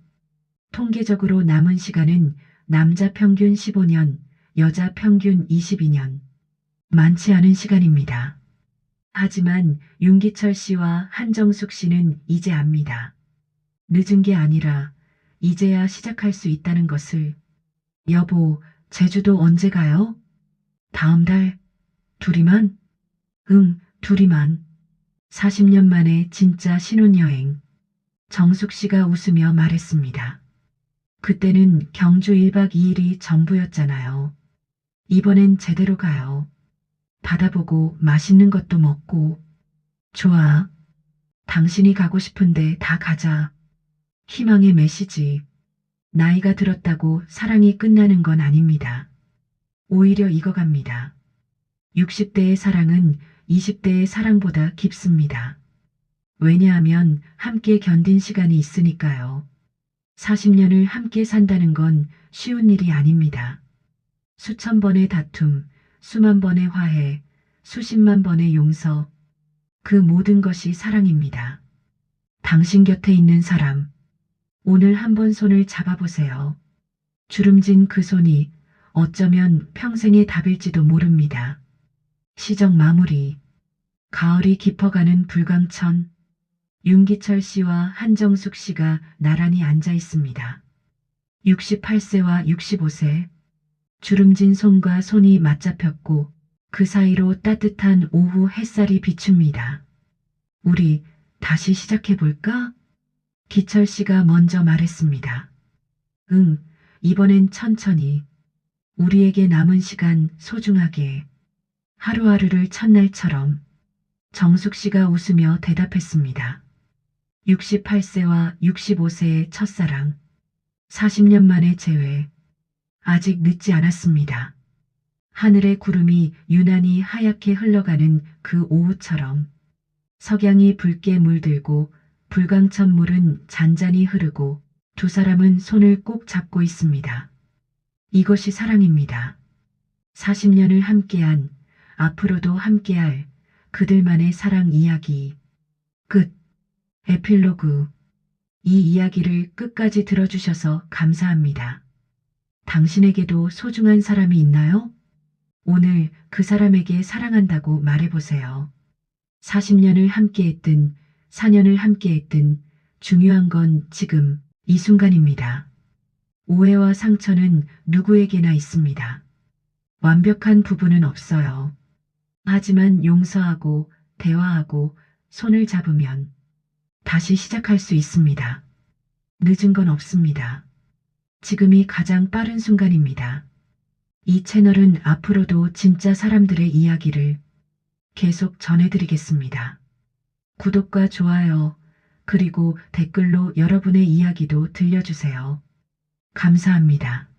통계적으로 남은 시간은 남자 평균 15년, 여자 평균 22년. 많지 않은 시간입니다. 하지만 윤기철 씨와 한정숙 씨는 이제 압니다. 늦은 게 아니라 이제야 시작할 수 있다는 것을. 여보, 제주도 언제 가요? 다음 달. 둘이만? 응, 둘이만. 40년 만에 진짜 신혼여행. 정숙 씨가 웃으며 말했습니다. 그때는 경주 1박 2일이 전부였잖아요. 이번엔 제대로 가요. 바다 보고 맛있는 것도 먹고. 좋아. 당신이 가고 싶은데 다 가자. 희망의 메시지. 나이가 들었다고 사랑이 끝나는 건 아닙니다. 오히려 익어갑니다. 60대의 사랑은 20대의 사랑보다 깊습니다. 왜냐하면 함께 견딘 시간이 있으니까요. 40년을 함께 산다는 건 쉬운 일이 아닙니다. 수천 번의 다툼, 수만 번의 화해, 수십만 번의 용서, 그 모든 것이 사랑입니다. 당신 곁에 있는 사람, 오늘 한번 손을 잡아보세요. 주름진 그 손이 어쩌면 평생의 답일지도 모릅니다. 시적 마무리. 가을이 깊어가는 불광천. 윤기철 씨와 한정숙 씨가 나란히 앉아 있습니다. 68세와 65세. 주름진 손과 손이 맞잡혔고 그 사이로 따뜻한 오후 햇살이 비춥니다. 우리 다시 시작해볼까? 기철 씨가 먼저 말했습니다. 응, 이번엔 천천히. 우리에게 남은 시간 소중하게. 하루하루를 첫날처럼. 정숙 씨가 웃으며 대답했습니다. 68세와 65세의 첫사랑. 40년 만의 재회. 아직 늦지 않았습니다. 하늘의 구름이 유난히 하얗게 흘러가는 그 오후처럼. 석양이 붉게 물들고 불광천 물은 잔잔히 흐르고 두 사람은 손을 꼭 잡고 있습니다. 이것이 사랑입니다. 40년을 함께한, 앞으로도 함께할 그들만의 사랑 이야기. 끝. 에필로그. 이 이야기를 끝까지 들어주셔서 감사합니다. 당신에게도 소중한 사람이 있나요? 오늘 그 사람에게 사랑한다고 말해보세요. 40년을 함께했든 4년을 함께했든 중요한 건 지금 이 순간입니다. 오해와 상처는 누구에게나 있습니다. 완벽한 부분은 없어요. 하지만 용서하고 대화하고 손을 잡으면 다시 시작할 수 있습니다. 늦은 건 없습니다. 지금이 가장 빠른 순간입니다. 이 채널은 앞으로도 진짜 사람들의 이야기를 계속 전해드리겠습니다. 구독과 좋아요, 그리고 댓글로 여러분의 이야기도 들려주세요. 감사합니다.